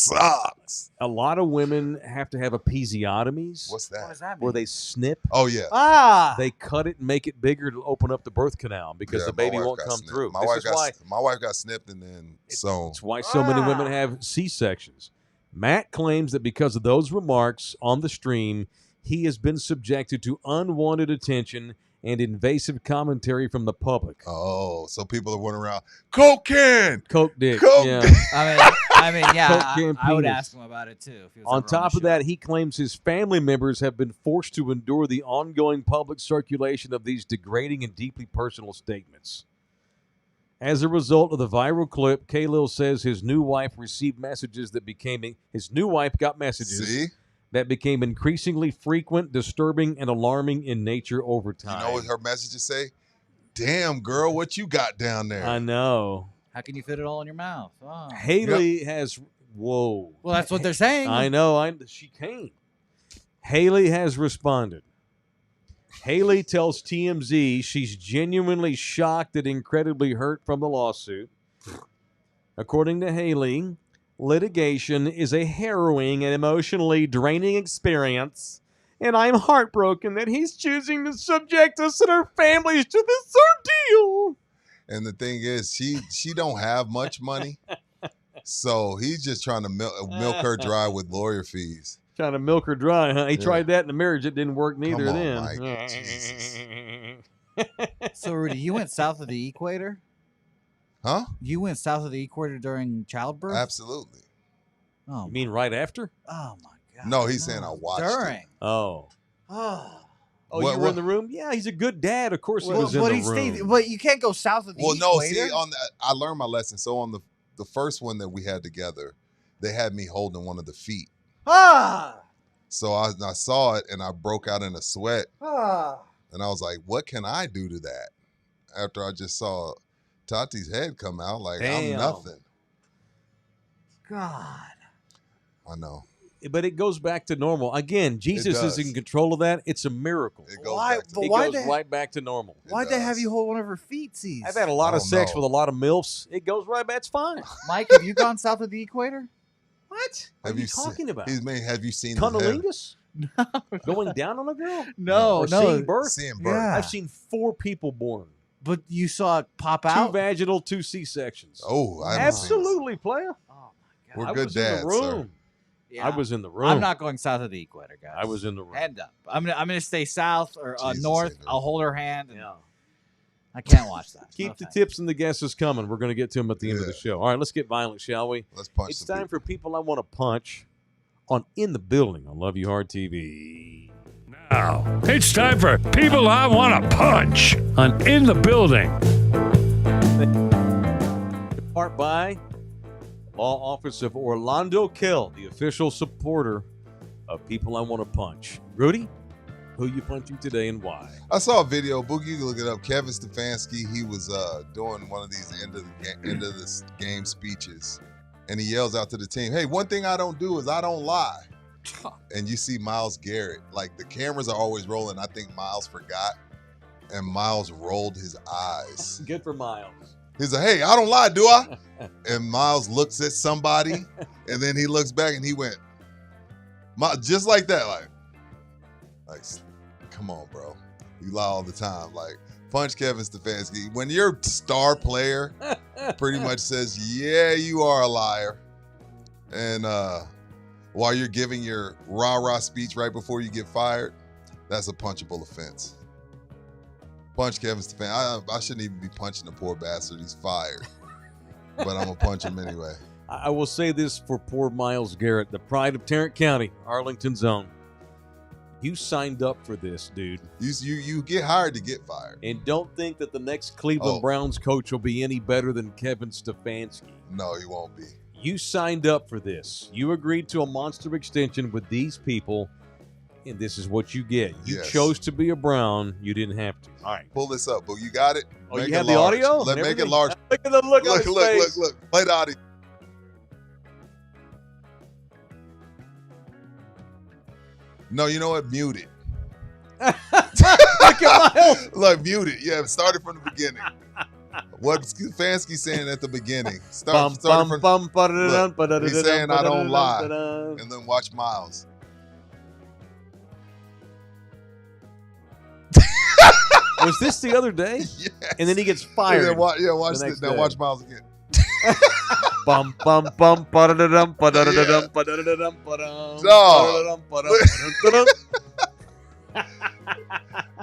sucks. A lot of women have to have episiotomies. What's that? What does that mean? Where they snip. Oh yeah. They cut it and make it bigger to open up the birth canal because Yeah, the my baby wife won't got come snipped. through. My This wife is got why my wife got snipped and then sewn. It's why so many women have C-sections. Matt claims that because of those remarks on the stream, he has been subjected to unwanted attention and invasive commentary from the public. Oh, so people are running around, Coke can! Coke dick. Coke yeah. dick. I mean, yeah, Coke can I would penis. ask him about it too. If he was On ever top the of that, show. he claims his family members have been forced to endure the ongoing public circulation of these degrading and deeply personal statements. As a result of the viral clip, Kalil says his new wife received messages that became his new wife got messages See? that became increasingly frequent, disturbing, and alarming in nature over time. You know what her messages say? Damn, girl, what you got down there? I know. How can you fit it all in your mouth? Oh. Haley has whoa. Well, that's what they're saying. I know. She came. Haley has responded. Haley tells TMZ she's genuinely shocked and incredibly hurt from the lawsuit. According to Haley, litigation is a harrowing and emotionally draining experience, and I'm heartbroken that he's choosing to subject us and our families to this ordeal. And the thing is, she don't have much money, so he's just trying to milk her dry with lawyer fees. Trying to milk her dry, huh? He tried that in the marriage. It didn't work neither Come on, then. Mike. Jesus. So, Rudy, you went south of the equator? Huh? You went south of the equator during childbirth? Absolutely. Oh, You mean right after? oh my God. No, he's saying I watched during. it. Oh. Oh. Oh, What- you were what- in the room? Yeah, he's a good dad. Of course he was in But the he room. stayed. But you can't go south of the Well, equator. no, see, I learned my lesson. So on the first one that we had together, they had me holding one of the feet. Ah. So I saw it and I broke out in a sweat. Ah. And I was like, what can I do to that? After I just saw Tati's head come out, like, Damn. I'm nothing. God. I know. But it goes back to normal. Again, Jesus is does. in control of that. It's a miracle. It goes Why- back to but It why goes the- right back to normal. It Why'd they have does. you hold one of her feetsies? I've had a lot of Oh, sex no. with a lot of MILFs. It goes right back. It's fine. Mike, have you gone south of the equator? What? What Have are you seen- talking about? Have you seen his head? Cunnilingus? Going down on a girl? No, Or no. seeing birth? Seeing birth. Yeah. I've seen 4 people born. But you saw it pop 2 out? vaginal, 2 C-sections. Oh, I haven't seen this. Absolutely, player. Oh, my God. We're I good was in dads, the sir. room. Yeah. I was in the room. I'm not going south of the equator, guys. I was in the room. Hand up. I'm gonna stay south or Jesus, north. Andrew. I'll hold her hand. And Yeah. I can't watch that. Keep No the thanks. tips and the guesses coming. We're going to get to them at the end of the Yeah. show. All right, let's get violent, shall we? Let's punch It's some time people. for People I Want to Punch on In the Building on Love You Hard TV. Now, it's time for People I Want to Punch on In the Building. Part by Law Office of Orlando Kell, the official supporter of People I Want to Punch. Rudy, who you punching today and why? I saw a video, Boogie, you can look it up. Kevin Stefanski, he was doing one of these end of this game speeches, and he yells out to the team, "Hey, one thing I don't do is I don't lie." And you see Myles Garrett, like the cameras are always rolling. I think Myles forgot, and Myles rolled his eyes. Good for Miles. He's like, "Hey, I don't lie, do I?" And Myles looks at somebody, and then he looks back and he went, just like that, like, come on, bro. You lie all the time. Like, punch Kevin Stefanski. When your star player pretty much says, yeah, you are a liar, and while you're giving your rah-rah speech right before you get fired, that's a punchable offense. Punch Kevin Stefanski. I shouldn't even be punching the poor bastard. He's fired. But I'm going to punch him anyway. I will say this for poor Myles Garrett, the pride of Tarrant County, Arlington's own. You signed up for this, dude. You get hired to get fired. And don't think that the next Cleveland Oh. Browns coach will be any better than Kevin Stefanski. No, he won't be. You signed up for this. You agreed to a monster extension with these people, and this is what you get. You Yes. chose to be a Brown. You didn't have to. All right. Pull this up, boo. You got it? Oh, Make you it have the large. audio? Let and make it everything? large. Look at the look on his face. Look. Play the audio. No, you know what? Mute it. Look at Miles. Look, mute it. Yeah, start it from the beginning. What Stefanski saying at the beginning? Bum, Start bum, it from, bum, ba-da-da-dum, Look, ba-da-da-dum, he's saying, "I don't lie." ba-da-da-dum. and then watch Miles. Was this the other day? Yes. And then he gets Yeah, fired. watch the this. next Now day. watch Miles again. Bum bum bum ba-da-da-dum, ba-da-da-dum, ba-da-da-dum, ba-dum, Dog. ba-da-dum, ba-dum.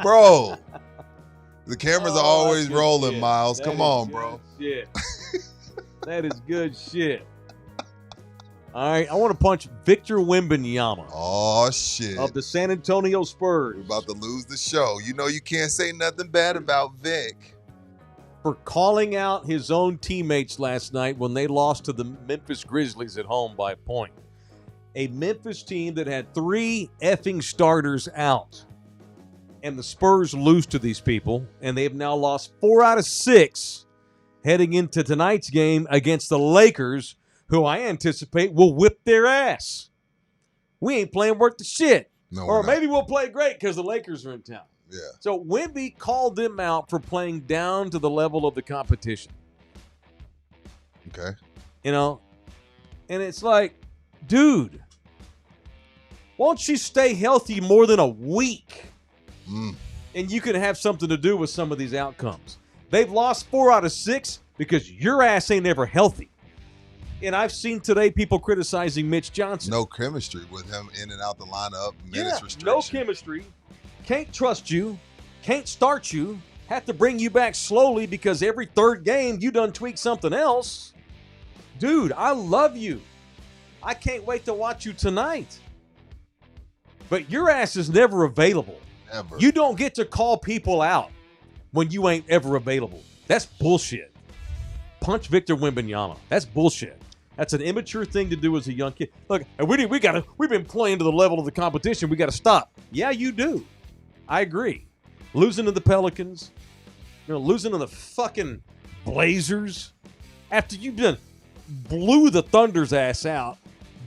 Bro, the cameras are Oh, always that's good rolling, shit. Miles. That Come is on, good bro. Shit. That is good shit. All right, I want to punch Victor Wembanyama Oh, shit. of the San Antonio Spurs We're about to lose the show. You know you can't say nothing bad about Vic. for calling out his own teammates last night when they lost to the Memphis Grizzlies at home by a point. A Memphis team that had 3 effing starters out. And the Spurs lose to these people, and they have now lost 4 out of 6 heading into tonight's game against the Lakers, who I anticipate will whip their ass. We ain't playing worth the shit. No, Or we're not. maybe we'll play great because the Lakers are in town. Yeah. So Wemby called them out for playing down to the level of the competition. Okay. You know? And it's like, dude, won't you stay healthy more than a week? And you can have something to do with some of these outcomes. They've lost 4 out of 6 because your ass ain't ever healthy. And I've seen today people criticizing Mitch Johnson. No chemistry with him in and out the lineup. Minutes restriction. No chemistry. Can't trust you. Can't start you. Have to bring you back slowly because every third game you done tweak something else. Dude, I love you. I can't wait to watch you tonight. But your ass is never available. Ever. You don't get to call people out when you ain't ever available. That's bullshit. Punch Victor Wembanyama. That's bullshit. That's an immature thing to do as a young kid. Look, we've been playing to the level of the competition. We got to stop. Yeah, you do. I agree. Losing to the Pelicans, losing to the fucking Blazers after you've done blew the Thunder's ass out,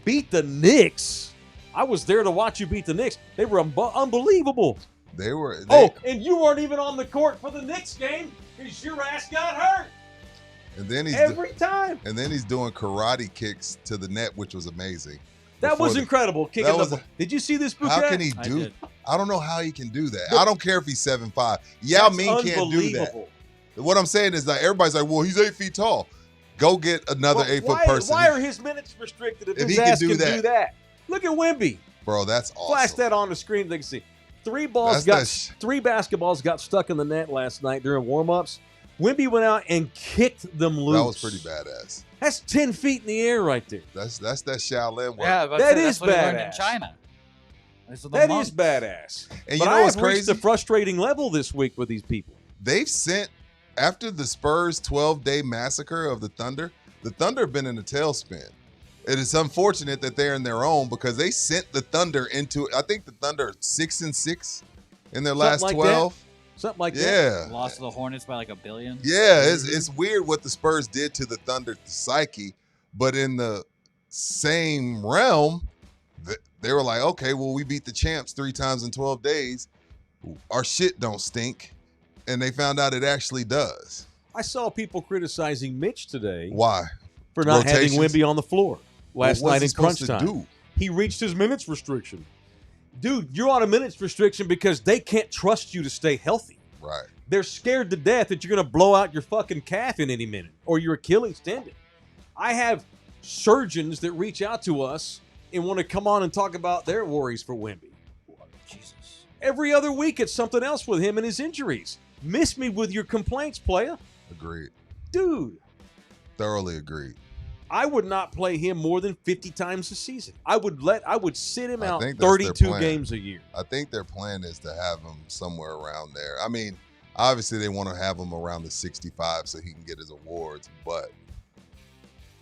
beat the Knicks. I was there to watch you beat the Knicks. They were unbelievable. And you weren't even on the court for the Knicks game because your ass got hurt. And then every time. And then he's doing karate kicks to the net, which was amazing. That was incredible. Did you see this, Bookie? How can he do? I don't know how he can do that. I don't care if he's 7'5". Yao Ming can't do that. What I'm saying is that everybody's like, well, he's 8 feet tall. Go get another 8-foot person. Why are his minutes restricted if his ass can do that? Look at Wemby. Bro, that's awesome. Flash that on the screen. They can see. Three basketballs got stuck in the net last night during warm-ups. Wemby went out and kicked them loose. That was pretty badass. That's 10 feet in the air right there. That's that Shaolin work. Yeah, that is what badass. He learned in China. That is badass. And but you know what's crazy? Reached a frustrating level this week with these people. They've sent, after the Spurs 12-day massacre of the Thunder have been in a tailspin. It is unfortunate that they're in their own because they sent the Thunder into, I think the Thunder are 6-6 in their last 12. Something like that. Yeah. Lost to the Hornets by like $1 billion. Yeah, it's weird what the Spurs did to the Thunder psyche, but in the same realm, they were like, okay, well, we beat the champs 3 times in 12 days. Our shit don't stink. And they found out it actually does. I saw people criticizing Mitch today. Why? For not having Wemby on the floor last night in crunch time. Do? He reached his minutes restriction. Dude, you're on a minutes restriction because they can't trust you to stay healthy. Right. They're scared to death that you're going to blow out your fucking calf in any minute or your Achilles tendon. I have surgeons that reach out to us and want to come on and talk about their worries for Wemby. Jesus. Every other week it's something else with him and his injuries. Miss me with your complaints, playa. Agreed. Dude. Thoroughly agreed. I would not play him more than 50 times a season. I would sit him out 32 games a year. I think their plan is to have him somewhere around there. I mean, obviously they want to have him around the 65 so he can get his awards, but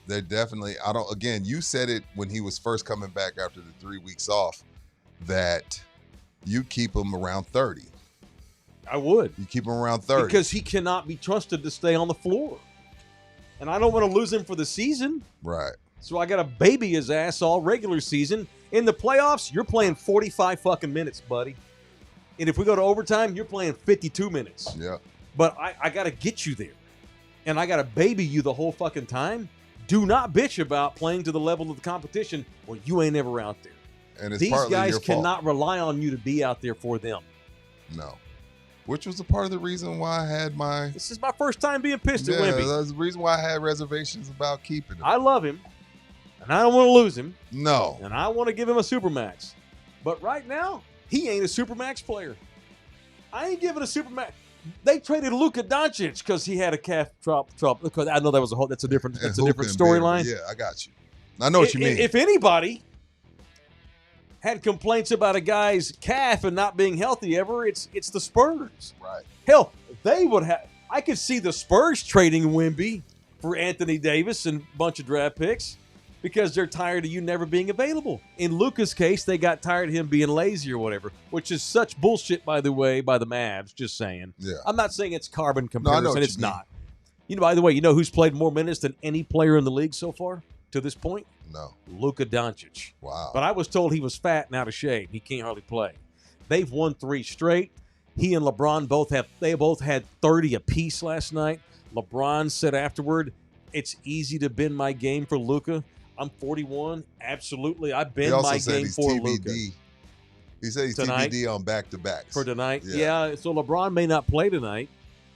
they're definitely, again, you said it when he was first coming back after the 3 weeks off that you keep him around 30. I would. You keep him around 30. Because he cannot be trusted to stay on the floor. And I don't want to lose him for the season. Right. So I got to baby his ass all regular season. In the playoffs, you're playing 45 fucking minutes, buddy. And if we go to overtime, you're playing 52 minutes. Yeah. But I got to get you there. And I got to baby you the whole fucking time. Do not bitch about playing to the level of the competition when you ain't ever out there. And it's These partly guys your cannot fault. rely on you to be out there for them. No. Which was a part of the reason why I had my... This is my first time being pissed at Yeah, Wemby. that's the reason why I had reservations about keeping him. I love him, and I don't want to lose him, No. and I want to give him a Supermax. But right now, he ain't a Supermax player. I ain't giving a Supermax. They traded Luka Doncic because he had a calf trouble. Because I know that's a different storyline. Yeah, I got you. I know what you mean. If anybody had complaints about a guy's calf and not being healthy ever, it's the Spurs. Right. Hell, they would have. I could see the Spurs trading Wemby for Anthony Davis and a bunch of draft picks because they're tired of you never being available. In Luka's case, they got tired of him being lazy or whatever, which is such bullshit, by the way, by the Mavs. Just saying. Yeah. I'm not saying it's carbon No, I know comparison. what It's you mean. not. By the way, you know who's played more minutes than any player in the league so far to this point? No. Luka Doncic. Wow. But I was told he was fat and out of shape. He can't hardly play. They've won 3 straight. He and LeBron both had 30 apiece last night. LeBron said afterward, "It's easy to bend my game for Luka. I'm 41. Absolutely, I bend my game for Luka." He said he's Tonight? TBD on back-to-backs. For tonight. Yeah. Yeah, so LeBron may not play tonight,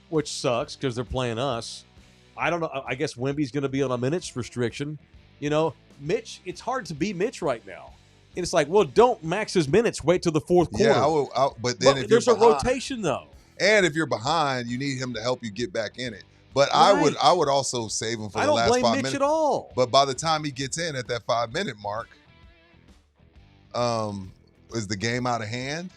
which sucks because they're playing us. I don't know. I guess Wemby's going to be on a minutes restriction. You know, Mitch, it's hard to be Mitch right now. And it's like, well, don't max his minutes. Wait till the fourth quarter. Yeah, but then if there's you're behind, a rotation, though. And if you're behind, you need him to help you get back in it. But Right. I would also save him for the last 5 minutes. I don't blame Mitch at all. But by the time he gets in at that 5-minute mark, is the game out of hand?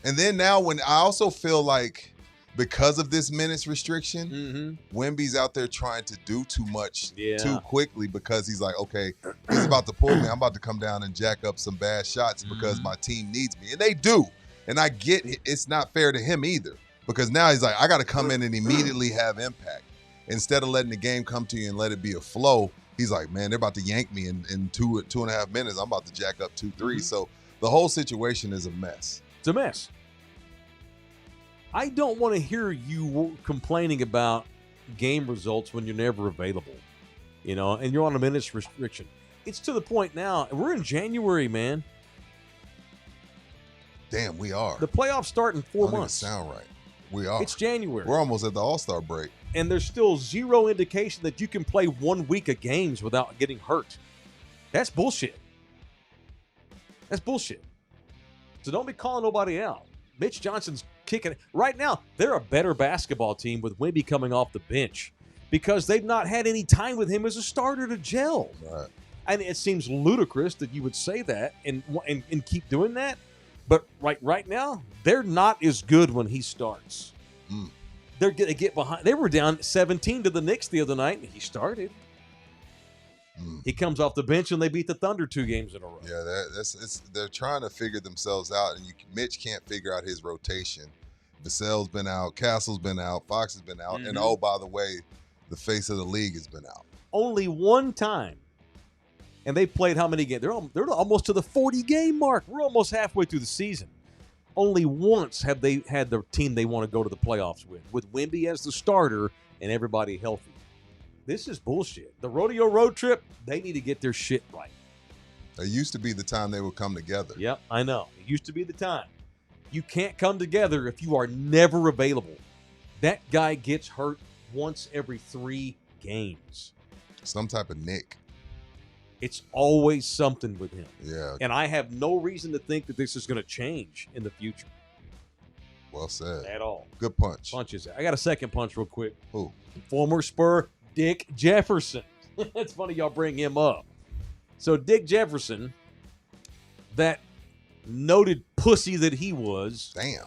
And then now when I also feel like because of this minutes restriction, Wemby's out there trying to do too much too quickly because he's like, okay, he's about to pull me. I'm about to come down and jack up some bad shots because my team needs me. And they do. And I get it's not fair to him either because now he's like, I got to come in and immediately have impact. Instead of letting the game come to you and let it be a flow, he's like, man, they're about to yank me in 2.5 minutes. I'm about to jack up 2-3. So the whole situation is a mess. It's a mess. I don't want to hear you complaining about game results when you're never available, you know, and you're on a minutes restriction. It's to the point now, and we're in January, man. Damn, we are. The playoffs start in 4 months. Doesn't sound right. We are. It's January. We're almost at the All-Star break. And there's still zero indication that you can play 1 week of games without getting hurt. That's bullshit. That's bullshit. So don't be calling nobody out. Mitch Johnson's kicking. Right now, they're a better basketball team with Wemby coming off the bench because they've not had any time with him as a starter to gel. Right. And it seems ludicrous that you would say that and keep doing that. But right now, they're not as good when he starts. They're going to get behind. They were down 17 to the Knicks the other night, and he started. He comes off the bench, and they beat the Thunder 2 games in a row. Yeah, they're trying to figure themselves out, and Mitch can't figure out his rotation. Vassell's been out, Castle's been out, Fox has been out, and oh, by the way, the face of the league has been out. Only one time. And they played how many games? They're almost to the 40-game mark. We're almost halfway through the season. Only once have they had the team they want to go to the playoffs with Wemby as the starter and everybody healthy. This is bullshit. The rodeo road trip, they need to get their shit right. It used to be the time they would come together. Yep, I know. It used to be the time. You can't come together if you are never available. That guy gets hurt once every 3 games. Some type of nick. It's always something with him. Yeah. And I have no reason to think that this is going to change in the future. Well said. At all. Good punch. Punches. I got a second punch real quick. Who? Former Spur Dick Jefferson. It's funny y'all bring him up. So Dick Jefferson, that noted pussy that he was. Damn.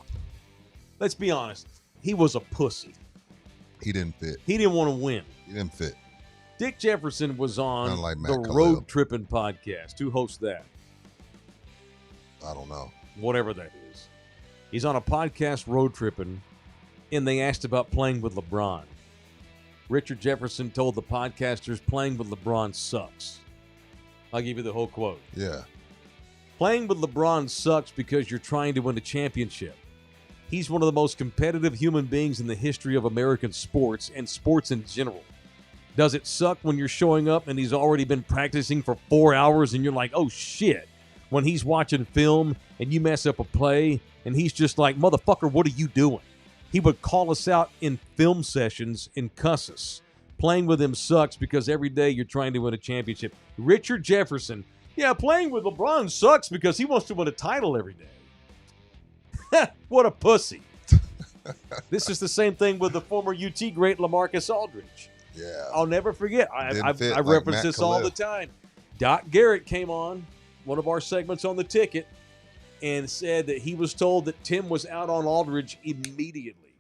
Let's be honest. He was a pussy. He didn't fit. He didn't want to win. He didn't fit. Dick Jefferson was on Unlike Matt the Khalil. Road Trippin' podcast. Who hosts that? I don't know. Whatever that is. He's on a podcast, Road Trippin', and they asked about playing with LeBron. Richard Jefferson told the podcasters playing with LeBron sucks. I'll give you the whole quote. Yeah. Playing with LeBron sucks because you're trying to win a championship. He's one of the most competitive human beings in the history of American sports and sports in general. Does it suck when you're showing up and he's already been practicing for 4 hours and you're like, oh shit, when he's watching film and you mess up a play and he's just like, motherfucker, what are you doing? He would call us out in film sessions and cuss us. Playing with him sucks because every day you're trying to win a championship. Richard Jefferson, yeah, playing with LeBron sucks because he wants to win a title every day. What a pussy. This is the same thing with the former UT great LaMarcus Aldridge. Yeah. I'll never forget. I like reference Matt this all Khalil. the time. Doc Garrett came on one of our segments on the ticket and said that he was told that Tim was out on Aldridge immediately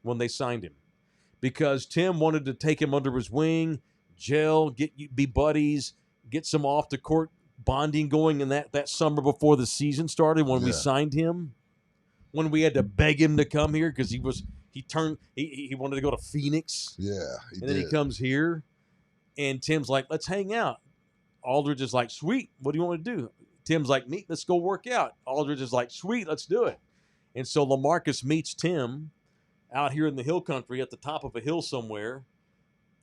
when they signed him because Tim wanted to take him under his wing, gel, be buddies, get some off the court bonding going in that summer before the season started when we signed him, when we had to beg him to come here because he wanted to go to Phoenix. Yeah. And then he comes here, and Tim's like, let's hang out. Aldridge is like, sweet, what do you want to do? Tim's like, neat, let's go work out. Aldridge is like, sweet, let's do it. And so LaMarcus meets Tim out here in the hill country at the top of a hill somewhere,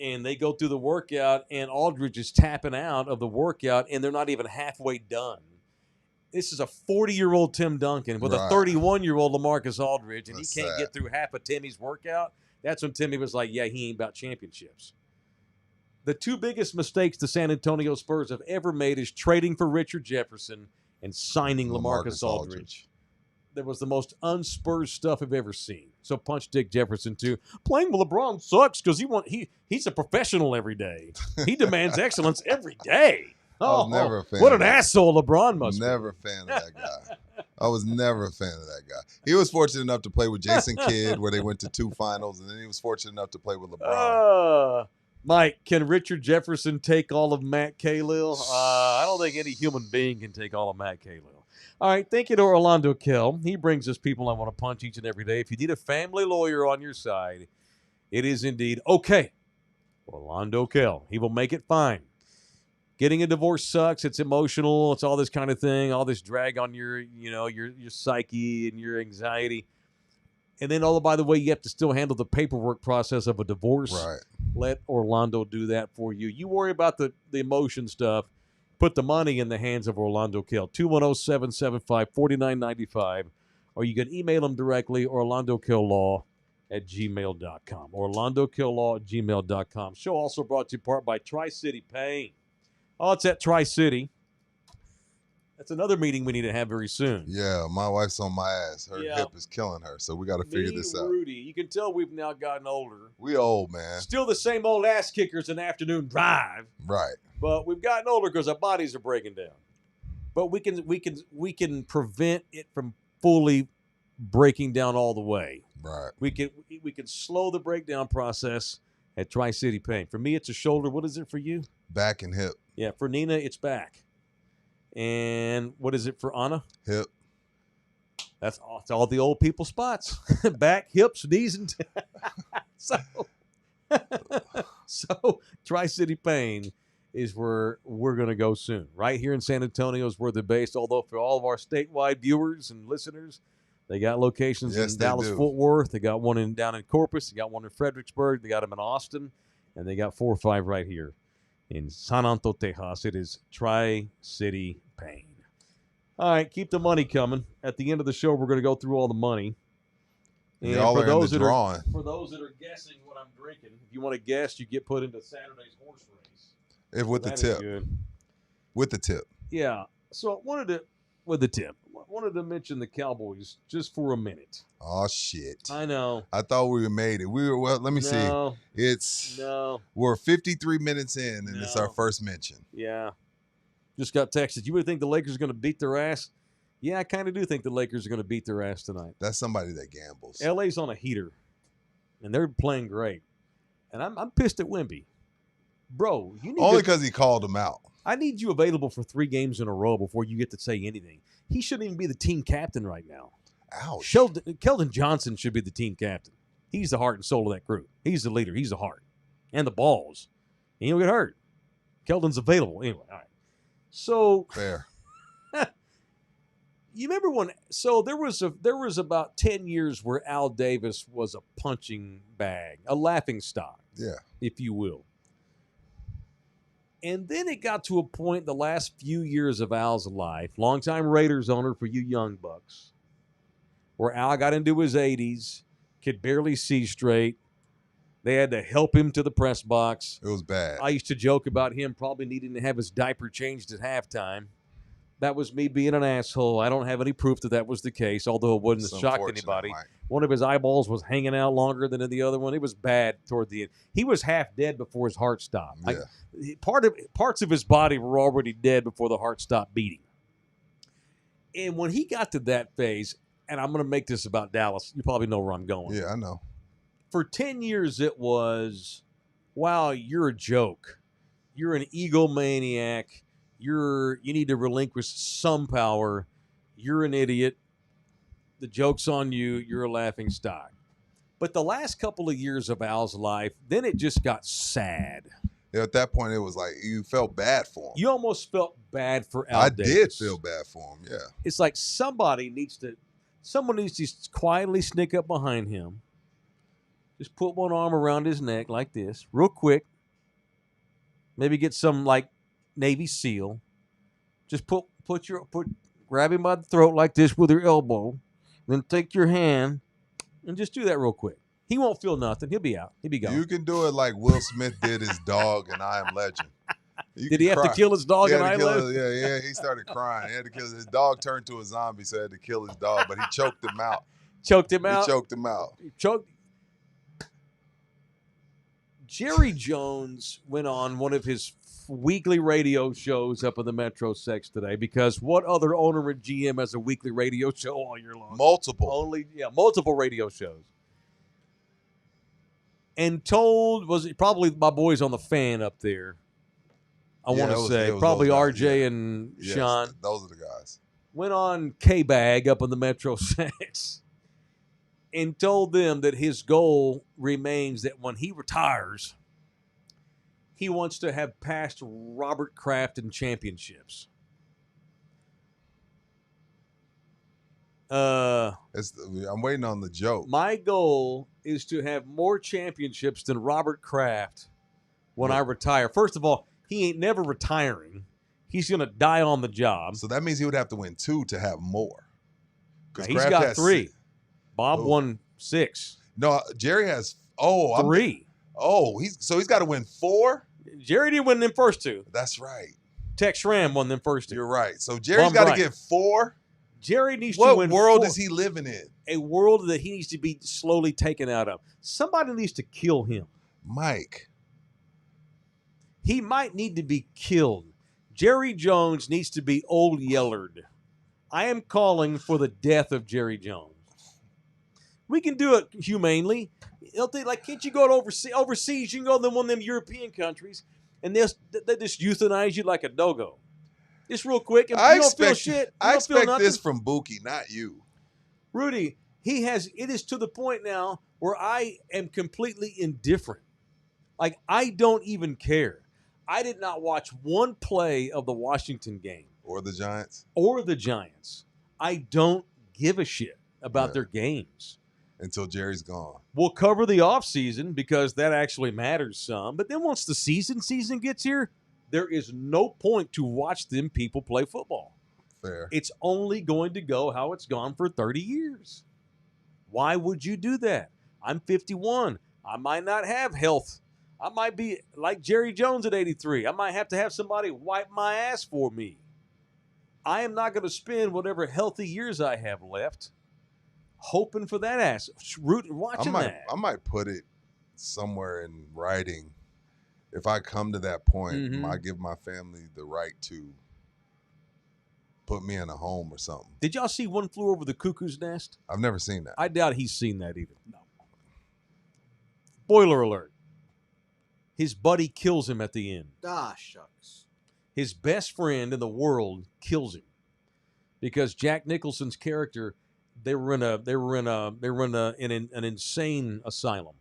and they go through the workout, and Aldridge is tapping out of the workout, and they're not even halfway done. This is a 40-year-old Tim Duncan with a 31-year-old LaMarcus Aldridge, and he can't get through half of Timmy's workout. That's when Timmy was like, yeah, he ain't about championships. The two biggest mistakes the San Antonio Spurs have ever made is trading for Richard Jefferson and signing LaMarcus Aldridge. That was the most unspurs stuff I've ever seen. So punch Dick Jefferson too. Playing with LeBron sucks because he's a professional every day. He demands excellence every day. I was never a fan. What of an that. asshole LeBron must be. Never a fan of that guy. I was never a fan of that guy. He was fortunate enough to play with Jason Kidd, where they went to 2 finals, and then he was fortunate enough to play with LeBron. Mike, can Richard Jefferson take all of Matt Kalil? I don't think any human being can take all of Matt Kalil. All right, thank you to Orlando Kell. He brings us people I want to punch each and every day. If you need a family lawyer on your side, it is indeed okay. Orlando Kell. He will make it fine. Getting a divorce sucks. It's emotional. It's all this kind of thing. All this drag on your psyche and your anxiety. And then, by the way, you have to still handle the paperwork process of a divorce. Right. Let Orlando do that for you. You worry about the emotion stuff. Put the money in the hands of Orlando Kell. 210-775-4995. Or you can email him directly, orlandokilllaw@gmail.com. orlandokilllaw@gmail.com. Show also brought to you part by Tri-City Pain. Oh, it's at Tri-City. That's another meeting we need to have very soon. Yeah, my wife's on my ass. Her hip is killing her, so we got to figure this out. Rudy, you can tell we've now gotten older. We old, man. Still the same old ass kickers in afternoon drive. Right. But we've gotten older because our bodies are breaking down. But we can prevent it from fully breaking down all the way. Right. We can slow the breakdown process at Tri-City Pain. For me, it's a shoulder. What is it for you? Back and hip. Yeah, for Nina, it's back. And what is it for Anna? Hip. That's all the old people spots. Back, hips, knees, and so Tri-City Pain is where we're going to go soon. Right here in San Antonio is where they're based, although for all of our statewide viewers and listeners, they got locations in Dallas, Fort Worth. They got one down in Corpus. They got one in Fredericksburg. They got them in Austin. And they got 4 or 5 right here in San Antonio, Texas. It is Tri-City Pain. All right, keep the money coming. At the end of the show, we're going to go through all the money. And y'all are in the drawing. For those that are guessing what I'm drinking, if you want to guess, you get put into Saturday's horse race. With the tip. Good. With the tip. Yeah. So I wanted to mention the Cowboys just for a minute. Oh, shit. I know. I thought we made it. Let me see. We're 53 minutes in, and it's our first mention. Yeah. Just got texted. You would think the Lakers are going to beat their ass? Yeah, I kind of do think the Lakers are going to beat their ass tonight. That's somebody that gambles. LA's on a heater, and they're playing great. And I'm pissed at Wemby. Bro, you need only because he called him out. I need you available for 3 games in a row before you get to say anything. He shouldn't even be the team captain right now. Ouch. Keldon Johnson should be the team captain. He's the heart and soul of that group. He's the leader. He's the heart. And the balls. And he'll get hurt. Keldon's available. Anyway, all right. So fair. You remember when? So there was about 10 years where Al Davis was a punching bag, a laughing stock, if you will. And then it got to a point the last few years of Al's life, longtime Raiders owner for you young bucks, where Al got into his 80s, could barely see straight. They had to help him to the press box. It was bad. I used to joke about him probably needing to have his diaper changed at halftime. That was me being an asshole. I don't have any proof that was the case, although it wouldn't have shocked anybody. Mike. One of his eyeballs was hanging out longer than the other one. It was bad toward the end. He was half dead before his heart stopped. Yeah. Parts of his body were already dead before the heart stopped beating. And when he got to that phase, and I'm going to make this about Dallas. You probably know where I'm going. Yeah, I know. For 10 years, it was, wow, you're a joke. You're an egomaniac. You need to relinquish some power. You're an idiot. The joke's on you. You're a laughing stock. But the last couple of years of Al's life, then it just got sad. Yeah, at that point, it was like you felt bad for him. You almost felt bad for Al I Davis. did feel bad for him, yeah. It's like someone needs to quietly sneak up behind him. Just put one arm around his neck like this, real quick. Maybe get some like Navy SEAL. Just grab him by the throat like this with your elbow. Then take your hand and just do that real quick. He won't feel nothing. He'll be out. He'll be gone. You can do it like Will Smith did his dog in I Am Legend. Did he have to kill his dog in I Am Legend? Yeah, he started crying. He had to kill his dog. Turned to a zombie, so he had to kill his dog. But he choked him out. Choked him out. He choked him out. Jerry Jones went on one of his weekly radio shows up in the Metro Sex today, because what other owner and GM has a weekly radio show all year long? Multiple radio shows. And told, was it probably my boys on the Fan up there? I want to say probably RJ and Sean. Those are the guys. Went on K-Bag up in the Metro Sex and told them that his goal remains that when he retires, he wants to have passed Robert Kraft in championships. I'm waiting on the joke. My goal is to have more championships than Robert Kraft when I retire. First of all, he ain't never retiring. He's going to die on the job. So that means he would have to win 2 to have more. He's got 3. Bob won 6. No, Jerry has 3. He's got to win 4? Jerry didn't win them first 2. That's right. Tex Schramm won them first 2. You're right. So Jerry's got to get 4? Jerry needs to win. What world 4. is he living in? A world that he needs to be slowly taken out of. Somebody needs to kill him. Mike. He might need to be killed. Jerry Jones needs to be old yellered. I am calling for the death of Jerry Jones. We can do it humanely. Can't you go to overseas? You can go to one of them European countries, and they just euthanize you like a dogo. Just real quick. If you don't feel shit. I expect this from Bookie, not you. Rudy, it is to the point now where I am completely indifferent. Like, I don't even care. I did not watch one play of the Washington game. Or the Giants. I don't give a shit about their games. Until Jerry's gone. We'll cover the offseason because that actually matters some. But then once the season gets here, there is no point to watch them people play football. Fair. It's only going to go how it's gone for 30 years. Why would you do that? I'm 51. I might not have health. I might be like Jerry Jones at 83. I might have to have somebody wipe my ass for me. I am not going to spend whatever healthy years I have left hoping for that ass. Watching that. I might put it somewhere in writing. If I come to that point, I give my family the right to put me in a home or something. Did y'all see One Flew Over the Cuckoo's Nest? I've never seen that. I doubt he's seen that either. No. Spoiler alert. His buddy kills him at the end. Ah, shucks. His best friend in the world kills him because Jack Nicholson's character, they were in an insane asylum,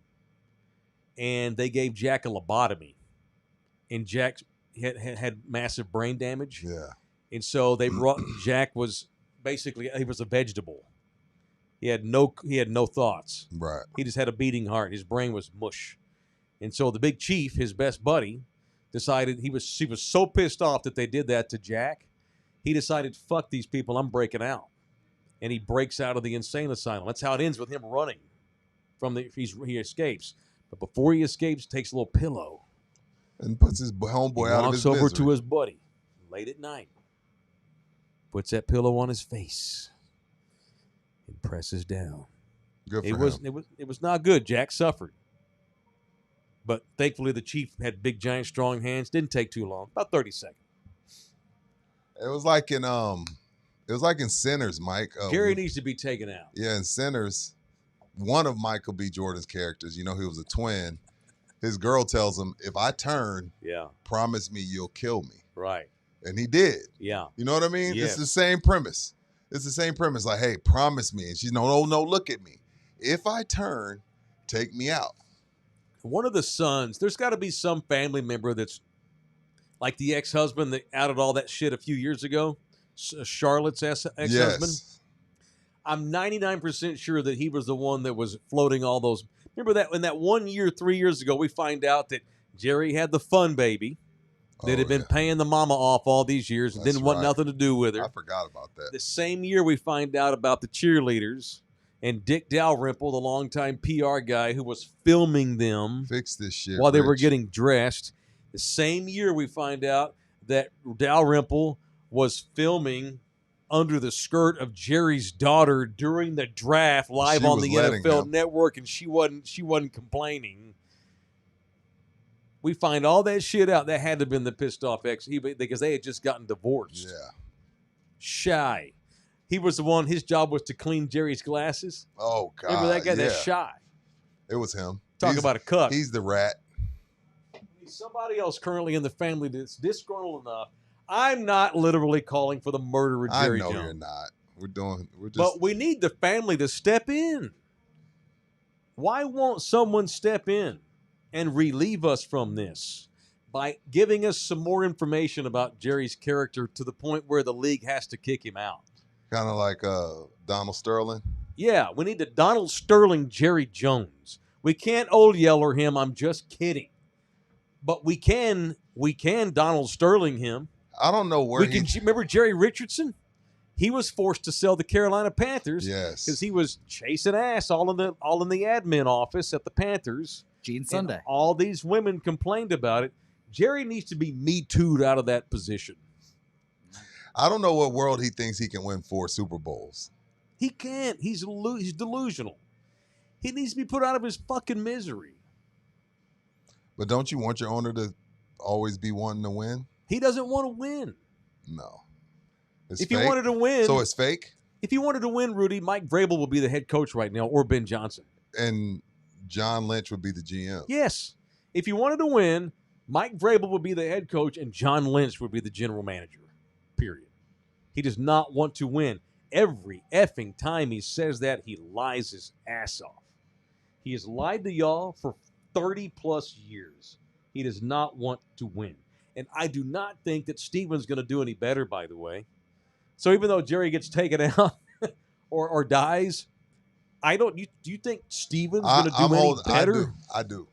and they gave Jack a lobotomy, and Jack had massive brain damage. Yeah, and so they brought Jack was basically he was a vegetable. He had no thoughts. Right. He just had a beating heart. His brain was mush. And so the big chief, his best buddy, decided he was so pissed off that they did that to Jack, he decided, fuck these people, I'm breaking out. And he breaks out of the insane asylum. That's how it ends with him running he escapes. But before he escapes, takes a little pillow. And puts his homeboy out of his walks over misery. to his buddy late at night, puts that pillow on his face, and presses down. Good for him. It was not good. Jack suffered. But thankfully, the chief had big, giant, strong hands. Didn't take too long, about 30 seconds. It was like in Sinners, Mike. Jerry needs to be taken out. Yeah, in Sinners, one of Michael B. Jordan's characters, he was a twin. His girl tells him, if I turn, promise me you'll kill me. Right. And he did. Yeah. You know what I mean? Yes. It's the same premise. Like, hey, promise me. And she's, no, look at me. If I turn, take me out. One of the sons, there's got to be some family member that's like the ex-husband that outed all that shit a few years ago, Charlotte's ex-husband. Yes. I'm 99% sure that he was the one that was floating all those. Remember that in that 1 year, 3 years ago, we find out that Jerry had the fun baby that had been paying the mama off all these years and didn't want nothing to do with her. I forgot about that. The same year we find out about the cheerleaders and Dick Dalrymple, the longtime PR guy who was filming them Fix this shit, while they were Rich. getting dressed. The same year we find out that Dalrymple was filming under the skirt of Jerry's daughter during the draft live She on was the letting NFL him. Network, and she wasn't complaining. We find all that shit out. That had to have been the pissed off ex because they had just gotten divorced. Yeah. Shy. He was the one, his job was to clean Jerry's glasses. Oh, God. Remember that guy? Yeah. That's Shy. It was him. Talk about a cuck. He's the rat. Somebody else currently in the family that's disgruntled enough. I'm not literally calling for the murder of Jerry I know Jones. you're not. We're just. But we need the family to step in. Why won't someone step in and relieve us from this by giving us some more information about Jerry's character to the point where the league has to kick him out? Kind of like Donald Sterling. Yeah, we need to Donald Sterling Jerry Jones. We can't old yeller him. I'm just kidding. But we can Donald Sterling him. I don't know where Remember Jerry Richardson? He was forced to sell the Carolina Panthers. Yes. Because he was chasing ass all in the admin office at the Panthers. Gene Sunday. And all these women complained about it. Jerry needs to be Me Too'd out of that position. I don't know what world he thinks he can win 4 Super Bowls. He can't. He's delusional. He needs to be put out of his fucking misery. But don't you want your owner to always be wanting to win? He doesn't want to win. No. It's If fake. he wanted to win, So it's fake? if he wanted to win, Rudy, Mike Vrabel would be the head coach right now, or Ben Johnson. And John Lynch would be the GM. Yes. If he wanted to win, Mike Vrabel would be the head coach and John Lynch would be the general manager. Period. He does not want to win. Every effing time he says that, he lies his ass off. He has lied to y'all for 30-plus years. He does not want to win. And I do not think that Steven's going to do any better, by the way. So even though Jerry gets taken out or dies, do you think Steven's going to do any better? I do.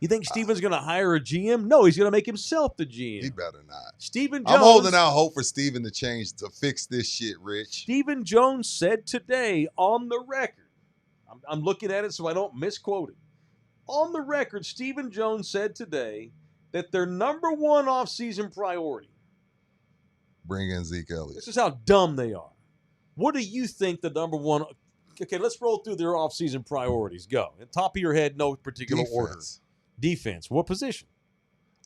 You think Steven's going to hire a GM? No, he's going to make himself the GM. He better not. Stephen Jones. I'm holding out hope for Steven to change, to fix this shit, Rich. Stephen Jones said today on the record, I'm looking at it so I don't misquote it. On the record, Stephen Jones said today that their number one offseason priority. Bring in Zeke Elliott. This is how dumb they are. What do you think the number one? Okay, let's roll through their offseason priorities. Go. At the top of your head, no particular order. Defense. What position?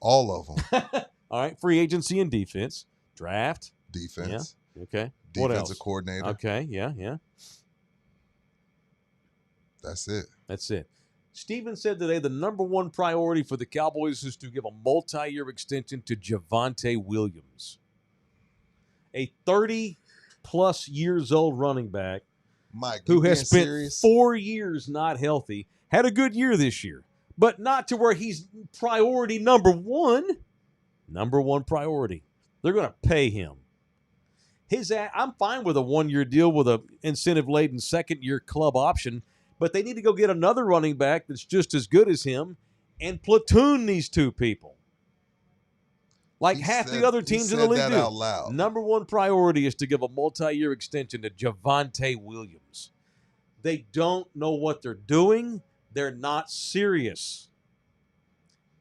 All of them. All right. Free agency and defense. Draft. Defense. Yeah. Okay. Defensive What else? coordinator. Okay. Yeah. That's it. That's it. Steven said today the number one priority for the Cowboys is to give a multi-year extension to Javonte Williams, a 30-plus years old running back Mike, who has spent serious? 4 years not healthy. Had a good year this year, but not to where he's priority number one. Number one priority. They're going to pay him. I'm fine with a 1-year deal with a incentive-laden second-year club option, but they need to go get another running back that's just as good as him and platoon these two people. Like half the other teams in the league do. Out loud. Number one priority is to give a multi-year extension to Javonte Williams. They don't know what they're doing. They're not serious.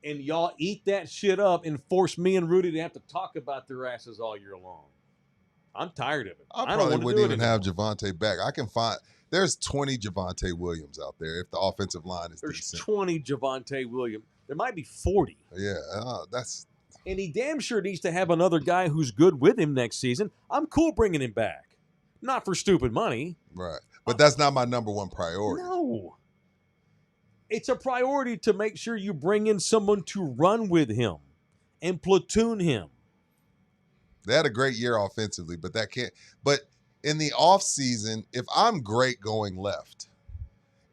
And y'all eat that shit up and force me and Rudy to have to talk about their asses all year long. I'm tired of it. I don't probably want to wouldn't do it even have anymore. Javonte back. I can find there's 20 Javonte Williams out there if the offensive line is There's decent. 20 Javonte Williams. There might be 40. Yeah, that's And he damn sure needs to have another guy who's good with him next season. I'm cool bringing him back. Not for stupid money. right. But that's not my number one priority. No. It's a priority to make sure you bring in someone to run with him and platoon him. They had a great year offensively, but that can't. But in the offseason, if I'm great going left,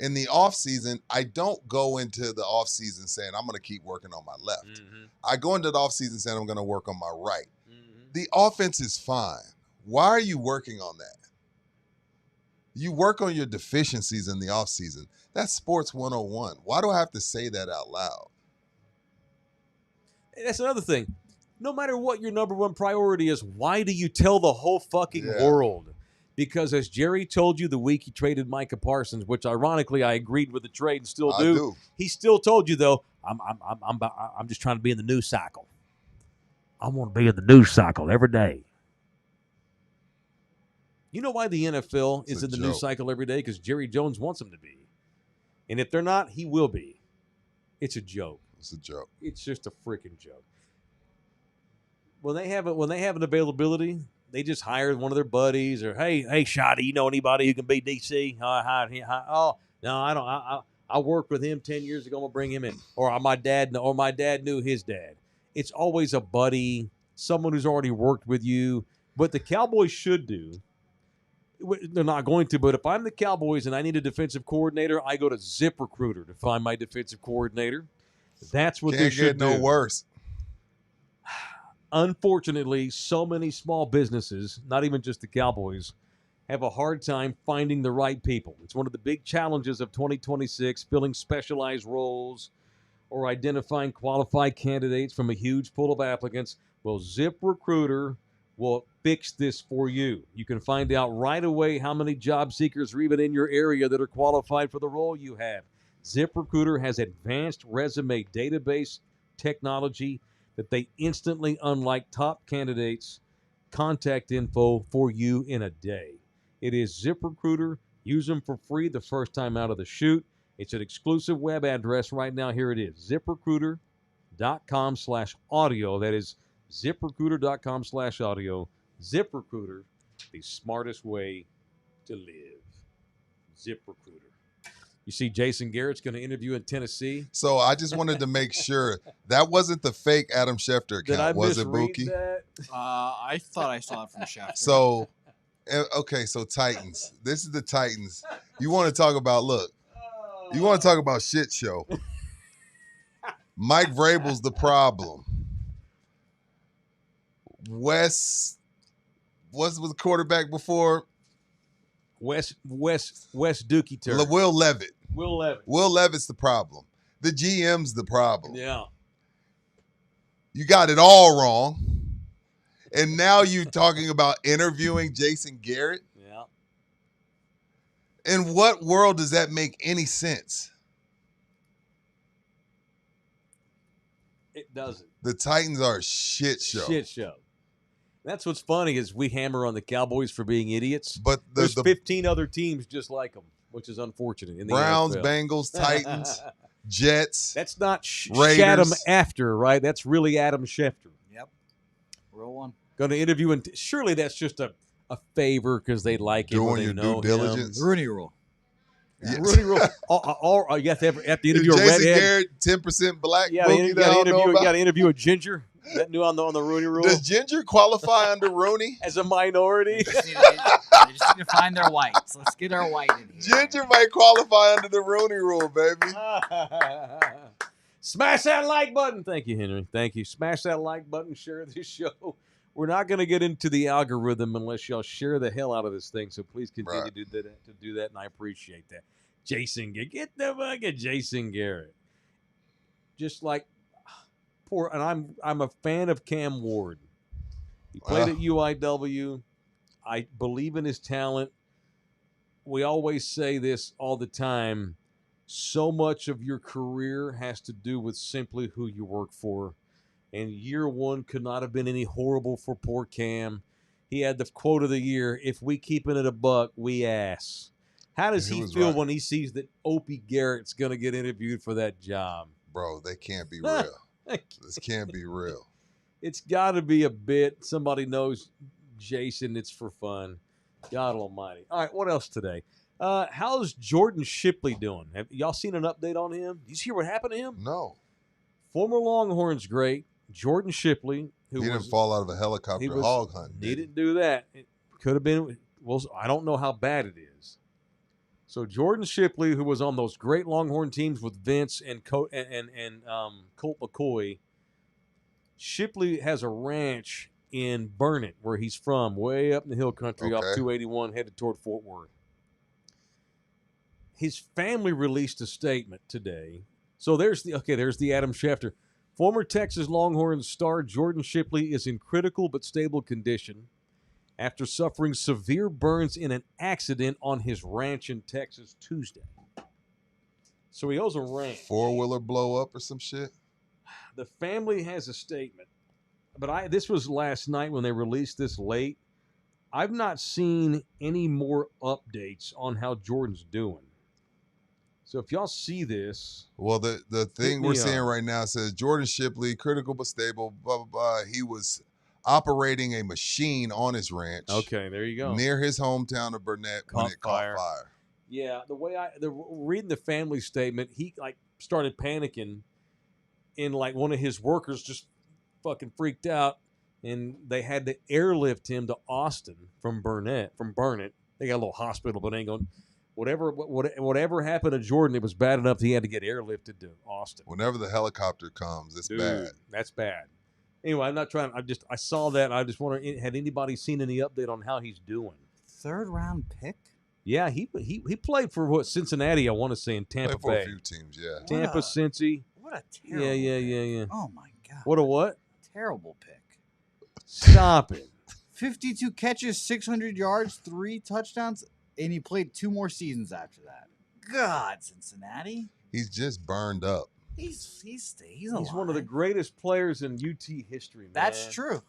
in the offseason, I don't go into the offseason saying I'm going to keep working on my left. Mm-hmm. I go into the offseason saying I'm going to work on my right. Mm-hmm. The offense is fine. Why are you working on that? You work on your deficiencies in the offseason. That's sports 101. Why do I have to say that out loud? That's another thing. No matter what your number one priority is, why do you tell the whole fucking Yeah. world? Because as Jerry told you the week he traded Micah Parsons, which ironically I agreed with the trade and still I do. do. He still told you though, I'm just trying to be in the news cycle. I want to be in the news cycle every day. You know why the NFL is in the news cycle every day? Because Jerry Jones wants them to be. And if they're not, he will be. It's a joke. It's a joke. It's just a freaking joke. When they have an availability, they just hire one of their buddies or hey, Shotty, you know anybody who can be DC? Oh, no, I don't. I worked with him 10 years ago. I'm gonna bring him in. Or my dad knew his dad. It's always a buddy, someone who's already worked with you. What the Cowboys should do. They're not going to, but if I'm the Cowboys and I need a defensive coordinator, I go to ZipRecruiter to find my defensive coordinator. That's what they should do. Can't get no worse. Unfortunately, so many small businesses, not even just the Cowboys, have a hard time finding the right people. It's one of the big challenges of 2026, filling specialized roles or identifying qualified candidates from a huge pool of applicants. Well, ZipRecruiter will fix this for you. You can find out right away how many job seekers are even in your area that are qualified for the role you have. ZipRecruiter has advanced resume database technology that they instantly unlike top candidates' contact info for you in a day. It is ZipRecruiter. Use them for free the first time out of the chute. It's an exclusive web address right now. Here it is, ZipRecruiter.com/audio. That is ZipRecruiter.com/audio. ZipRecruiter, the smartest way to live. ZipRecruiter. You see Jason Garrett's going to interview in Tennessee. So I just wanted to make sure that wasn't the fake Adam Schefter account, Did I was it, misread Bookie? that? I thought I saw it from Schefter. So, okay, so Titans. This is the Titans. You want to talk about, look, you want to talk about shit show. Mike Vrabel's the problem. Wes, what was the quarterback before? Wes Dookie turn. Will Levitt. Will Levitt. Will Levitt's the problem. The GM's the problem. Yeah. You got it all wrong. And now you're talking about interviewing Jason Garrett? Yeah. In what world does that make any sense? It doesn't. The Titans are a shit show. Shit show. That's what's funny is we hammer on the Cowboys for being idiots. But there's 15 other teams just like them, which is unfortunate. In the Browns, NFL. Bengals, Titans, Jets. That's not Raiders. Shaddam after, right? That's really Adam Schefter. Yep. Real one. Going to interview, and surely that's just a favor because they like him. Doing or your they know due diligence. him. Rooney Rule. Yes. Rooney Rule. You have to interview a Jason redhead. Garrett, 10% black. Yeah, Bookie you that I don't know about? got to interview a ginger. That new on the Rooney Rule. Does Ginger qualify under Rooney? As a minority. They just need to find their whites. Let's get our white in here. Ginger might qualify under the Rooney Rule, baby. Smash that like button. Thank you, Henry. Thank you. Smash that like button. Share this show. We're not going to get into the algorithm unless y'all share the hell out of this thing. So please continue to do that, and I appreciate that. Jason, get the fucking Jason Garrett. Just like and I'm a fan of Cam Ward. He played at UIW. I believe in his talent. We always say this all the time. So much of your career has to do with simply who you work for. And year one could not have been any horrible for poor Cam. He had the quote of the year, if we keeping it a buck, we ass. How does he feel when he sees that Opie Garrett's going to get interviewed for that job? Bro, they can't be real. This can't be real. It's got to be a bit. Somebody knows Jason. It's for fun. God almighty. All right, what else today? How's Jordan Shipley doing? Have y'all seen an update on him? Did you hear what happened to him? No. Former Longhorns great, Jordan Shipley. He didn't fall out of a helicopter hog hunt. He didn't do that. It could have been. Well, I don't know how bad it is. So Jordan Shipley, who was on those great Longhorn teams with Vince and Colt McCoy, Shipley has a ranch in Burnett, where he's from, way up in the hill country off 281, headed toward Fort Worth. His family released a statement today. So there's the Adam Schefter. Former Texas Longhorns star Jordan Shipley is in critical but stable condition. after suffering severe burns in an accident on his ranch in Texas Tuesday. So he owns a ranch. Four-wheeler blow up or some shit? The family has a statement, but this was last night when they released this late. I've not seen any more updates on how Jordan's doing. So if y'all see this, Well, the thing we're me seeing up. right now says Jordan Shipley, critical but stable, blah, blah, blah. He was operating a machine on his ranch okay, there you go. near his hometown of Burnett when Caught it caught fire. fire. Yeah, reading the family statement, he started panicking, and one of his workers just fucking freaked out, and they had to airlift him to Austin from Burnett. They got a little hospital, but ain't going. Whatever happened to Jordan, it was bad enough he had to get airlifted to Austin. Whenever the helicopter comes, it's bad. That's bad. Anyway, I'm not trying. I saw that. I just wonder, had anybody seen any update on how he's doing? 3rd round pick. Yeah, he played for Cincinnati. I want to say in Tampa Played for Bay. a few teams, yeah. Tampa, Cincy. What a terrible Yeah. Oh, my God. What a what? Terrible pick. Stop it. 52 catches, 600 yards, 3 touchdowns, and he played 2 more seasons after that. God, Cincinnati. He's just burned up. He's He's one of the greatest players in UT history, man. That's true.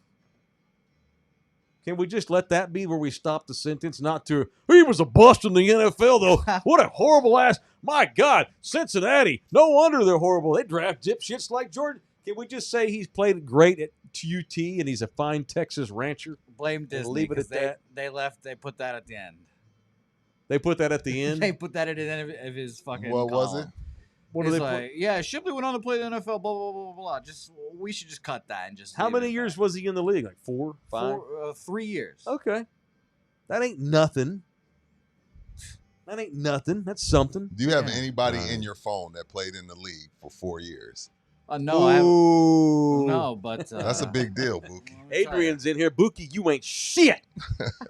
Can we just let that be where we stop the sentence? Not to, he was a bust in the NFL, though. What a horrible ass. My God, Cincinnati. No wonder they're horrible. They draft dipshits like Jordan. Can we just say he's played great at UT and he's a fine Texas rancher? Blame Disney. leave it at that. They put that at the end. They put that at the end? They put that at the end of his fucking What was column. it? What do It's they like, put? yeah, Shipley went on to play the NFL, blah, blah, blah, blah, blah. We should just cut that and just How leave many it at years that. was he in the league? Like 4, 5? 3 years. Okay. That ain't nothing. That ain't nothing. That's something. Do you have Yeah. anybody in your phone that played in the league for 4 years? No, I haven't. Ooh. No, but That's a big deal, Bookie. let me tell ya. Adrian's in here. Bookie, you ain't shit.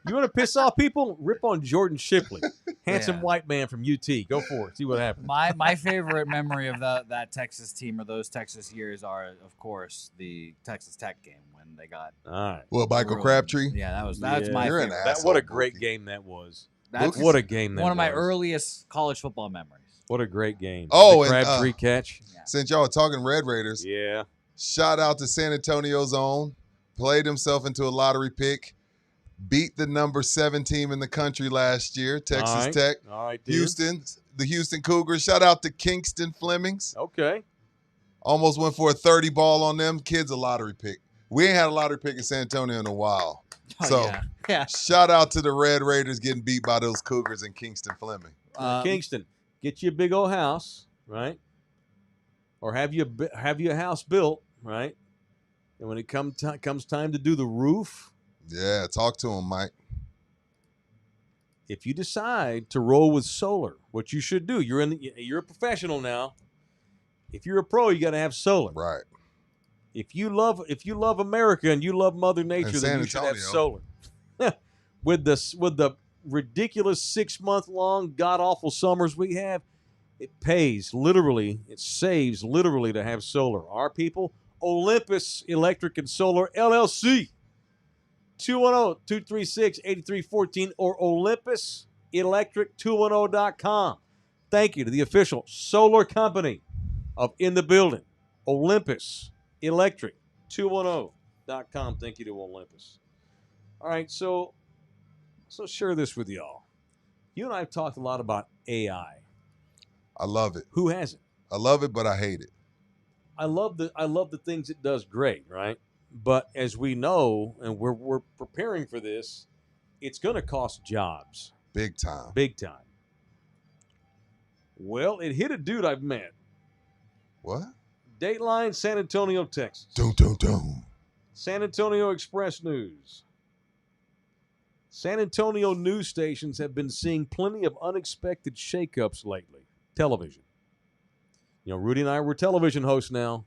You want to piss off people? Rip on Jordan Shipley. Handsome Yeah. white man from UT. Go for it. See what happens. My favorite memory of that Texas team or those Texas years are, of course, the Texas Tech game when they got. All right. Well, Michael ruined. Crabtree? Yeah, that's Yeah. my You're an favorite. asshole. What a great Bookie. game that was. That's What a game that was. one of my earliest college football memories. What a great game. Oh, the and, Crabtree catch. Yeah. Since y'all are talking Red Raiders, Yeah. shout out to San Antonio's own. Played himself into a lottery pick. Beat the number 7 team in the country last year, Texas All right. Tech. All right, dude. Houston, the Houston Cougars. Shout out to Kingston Flemings. Okay. Almost went for a 30 ball on them. Kids a lottery pick. We ain't had a lottery pick in San Antonio in a while. Oh, So yeah. shout out to the Red Raiders getting beat by those Cougars in Kingston Fleming. Kingston, get you a big old house, right? Or have you a house built, right? And when it comes time to do the roof, Yeah, talk to him, Mike. if you decide to roll with solar, what you should do, you're a professional now. If you're a pro, you got to have solar. Right. If you love America and you love Mother Nature, And then San you should have Antonio. solar. with the ridiculous 6-month-long god awful summers we have, it saves literally to have solar. Our people, Olympus Electric and Solar LLC, 210-236-8314 or OlympusElectric210.com. Thank you to the official solar company of In the Building, Olympus Electric 210.com. Thank you to Olympus. All right, so share this with y'all. You and I have talked a lot about AI. I love it. Who hasn't? I love it, but I hate it. I love the things it does great, right? But as we know, and we're preparing for this, it's going to cost jobs, Big time. big time. Well, it hit a dude I've met. What? Dateline, San Antonio, Texas. Dun. San Antonio Express News. San Antonio news stations have been seeing plenty of unexpected shakeups lately. Television. You know, Rudy and I were television hosts now.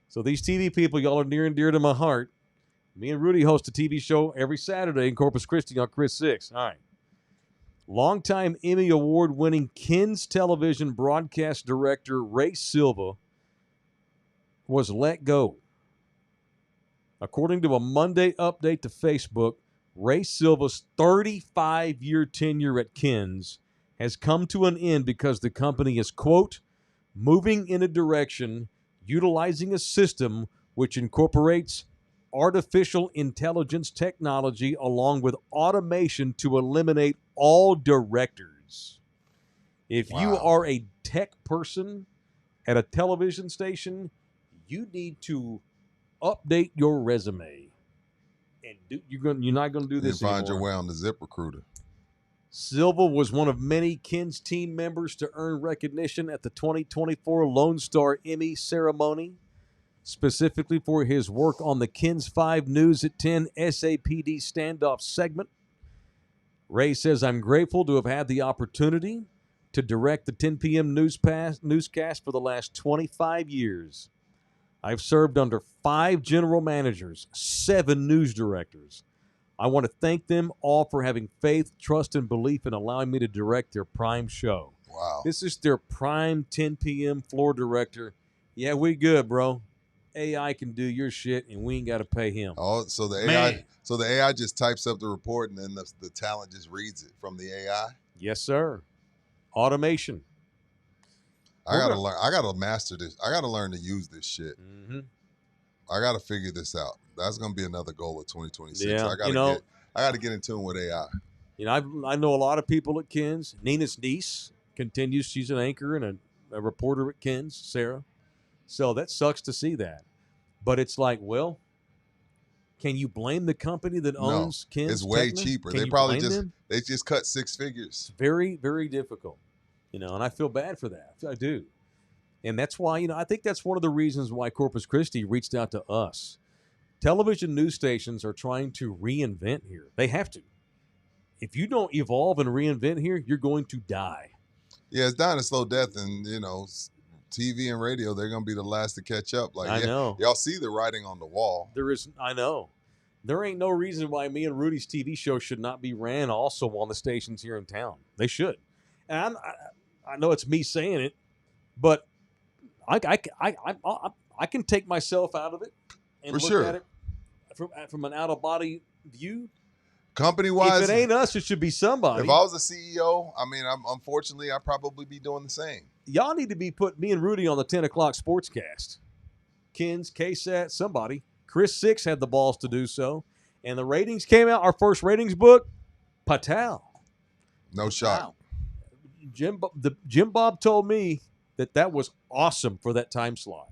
So these TV people, y'all are near and dear to my heart. Me and Rudy host a TV show every Saturday in Corpus Christi on Chris 6. All right. Longtime Emmy Award-winning Ken's Television broadcast director Ray Silva was let go. According to a Monday update to Facebook, Ray Silva's 35-year tenure at Kins has come to an end because the company is, quote, moving in a direction utilizing a system which incorporates artificial intelligence technology along with automation to eliminate all directors. If you Wow. are a tech person at a television station, you need to update your resume. And you're not going to do You this find anymore. your way on the ZipRecruiter. Silva was one of many Kins team members to earn recognition at the 2024 Lone Star Emmy ceremony, specifically for his work on the Kins 5 News at 10 SAPD standoff segment. Ray says, I'm grateful to have had the opportunity to direct the 10 p.m. newscast for the last 25 years. I've served under 5 general managers, 7 news directors. I want to thank them all for having faith, trust, and belief in allowing me to direct their prime show. Wow. This is their prime 10 p.m. floor director. Yeah, we good, bro. AI can do your shit, and we ain't got to pay him. Oh, so the Man. AI, so the AI just types up the report, and then the talent just reads it from the AI. Yes, sir. Automation. I gotta learn. I gotta master this. I gotta learn to use this shit. Mm-hmm. I gotta figure this out. That's gonna be another goal of 2026. Yeah, I gotta get in tune with AI. I know a lot of people at Kins. Nina's niece continues. She's an anchor and a reporter at Kins, Sarah. So that sucks to see that. But it's like, well, can you blame the company that owns Kins? It's way Techna? cheaper. Can They you probably blame them? just cut 6 figures. It's very, very difficult. And I feel bad for that. I do. And that's why, I think that's one of the reasons why Corpus Christi reached out to us. Television news stations are trying to reinvent here. They have to. If you don't evolve and reinvent here, you're going to die. Yeah, it's dying a slow death, and TV and radio, they're gonna be the last to catch up. Like, I know. Y'all see the writing on the wall. I know. There ain't no reason why me and Rudy's TV show should not be ran also on the stations here in town. They should. And I know it's me saying it, but I can take myself out of it and For look sure. at it from an out of body view. Company wise, If it ain't us, it should be somebody. if I was a CEO, unfortunately, I'd probably be doing the same. Y'all need to be putting me and Rudy on the 10 o'clock sportscast. Kins, KSAT, somebody. Chris Six had the balls to do so. And the ratings came out. Our first ratings book, Patel. No shot. Jim Bob told me that was awesome for that time slot.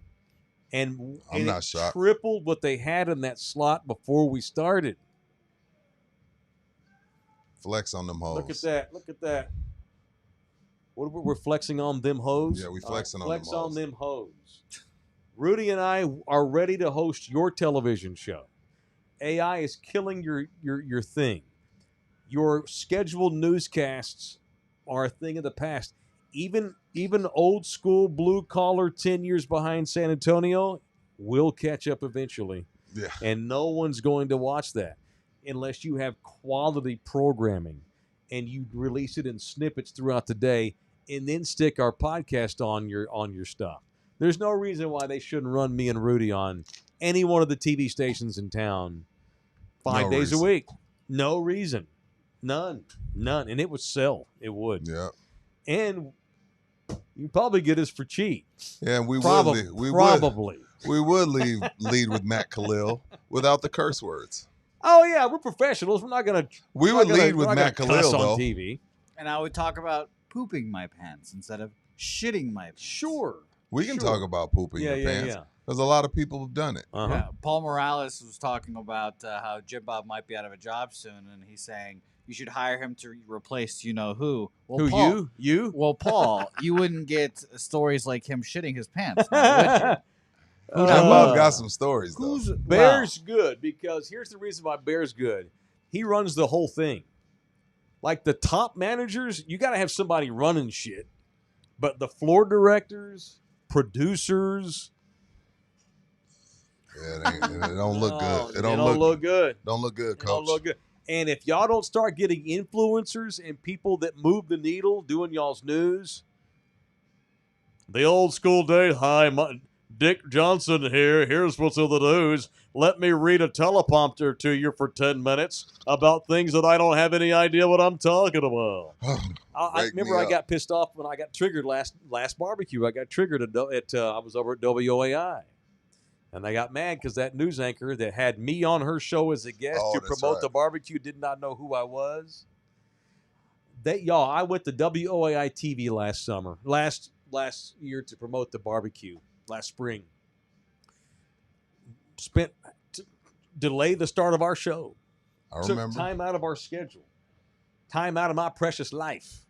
And I'm not it shocked. tripled what they had in that slot before we started. Flex on them hoes. Look at that. What we're flexing on them hoes? Yeah, we flexing on flex them hoes. on them hoes. Rudy and I are ready to host your television show. AI is killing your thing. Your scheduled newscasts are a thing of the past. Even old school blue collar 10 years behind San Antonio will catch up eventually. Yeah. And no one's going to watch that unless you have quality programming and you release it in snippets throughout the day and then stick our podcast on your stuff. There's no reason why they shouldn't run me and Rudy on any one of the TV stations in town 5 days a week. No reason. None. And it would sell. It would. Yeah. And you probably get us for cheap. Yeah, and we Probably. would lead with Matt Khalil without the curse words. Oh yeah, we're professionals. We're not gonna. We would lead with Matt Khalil on though. TV. And I would talk about pooping my pants instead of shitting my pants. Sure. We can Sure. talk about pooping your pants. Yeah. Because a lot of people have done it. Uh-huh. Yeah, Paul Morales was talking about how Jim Bob might be out of a job soon, and he's saying you should hire him to replace you know who. Well, Who Paul, you? Well, Paul, you wouldn't get stories like him shitting his pants, now, would you? Jim Bob got some stories though. Bear's good because here's the reason why Bear's good. He runs the whole thing. Like the top managers, you got to have somebody running shit. But the floor directors, producers, Yeah, it don't look good. It don't don't look good. Don't look good, It don't coach. look good. And if y'all don't start getting influencers and people that move the needle doing y'all's news, the old school days, Dick Johnson here. Here's what's in the news. Let me read a teleprompter to you for 10 minutes about things that I don't have any idea what I'm talking about. I Wake remember me I up. got pissed off when I got triggered last barbecue. I got triggered I was over at WOAI. And I got mad because that news anchor that had me on her show as a guest Oh, to that's promote right. the barbecue did not know who I was. I went to WOAI TV last year to promote the barbecue last spring. Delayed the start of our show. I Took remember. time out of our schedule. Time out of my precious life.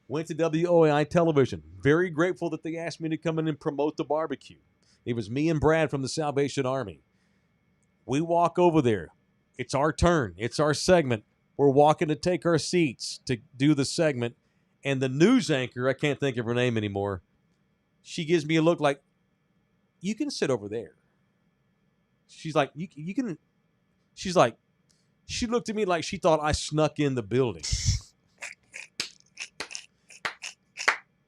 Went to WOAI television. Very grateful that they asked me to come in and promote the barbecue. It was me and Brad from the Salvation Army. We walk over there. It's our turn. It's our segment. We're walking to take our seats to do the segment. And the news anchor, I can't think of her name anymore, she gives me a look like, you can sit over there. She's like, you can. She's like, she looked at me like she thought I snuck in the building.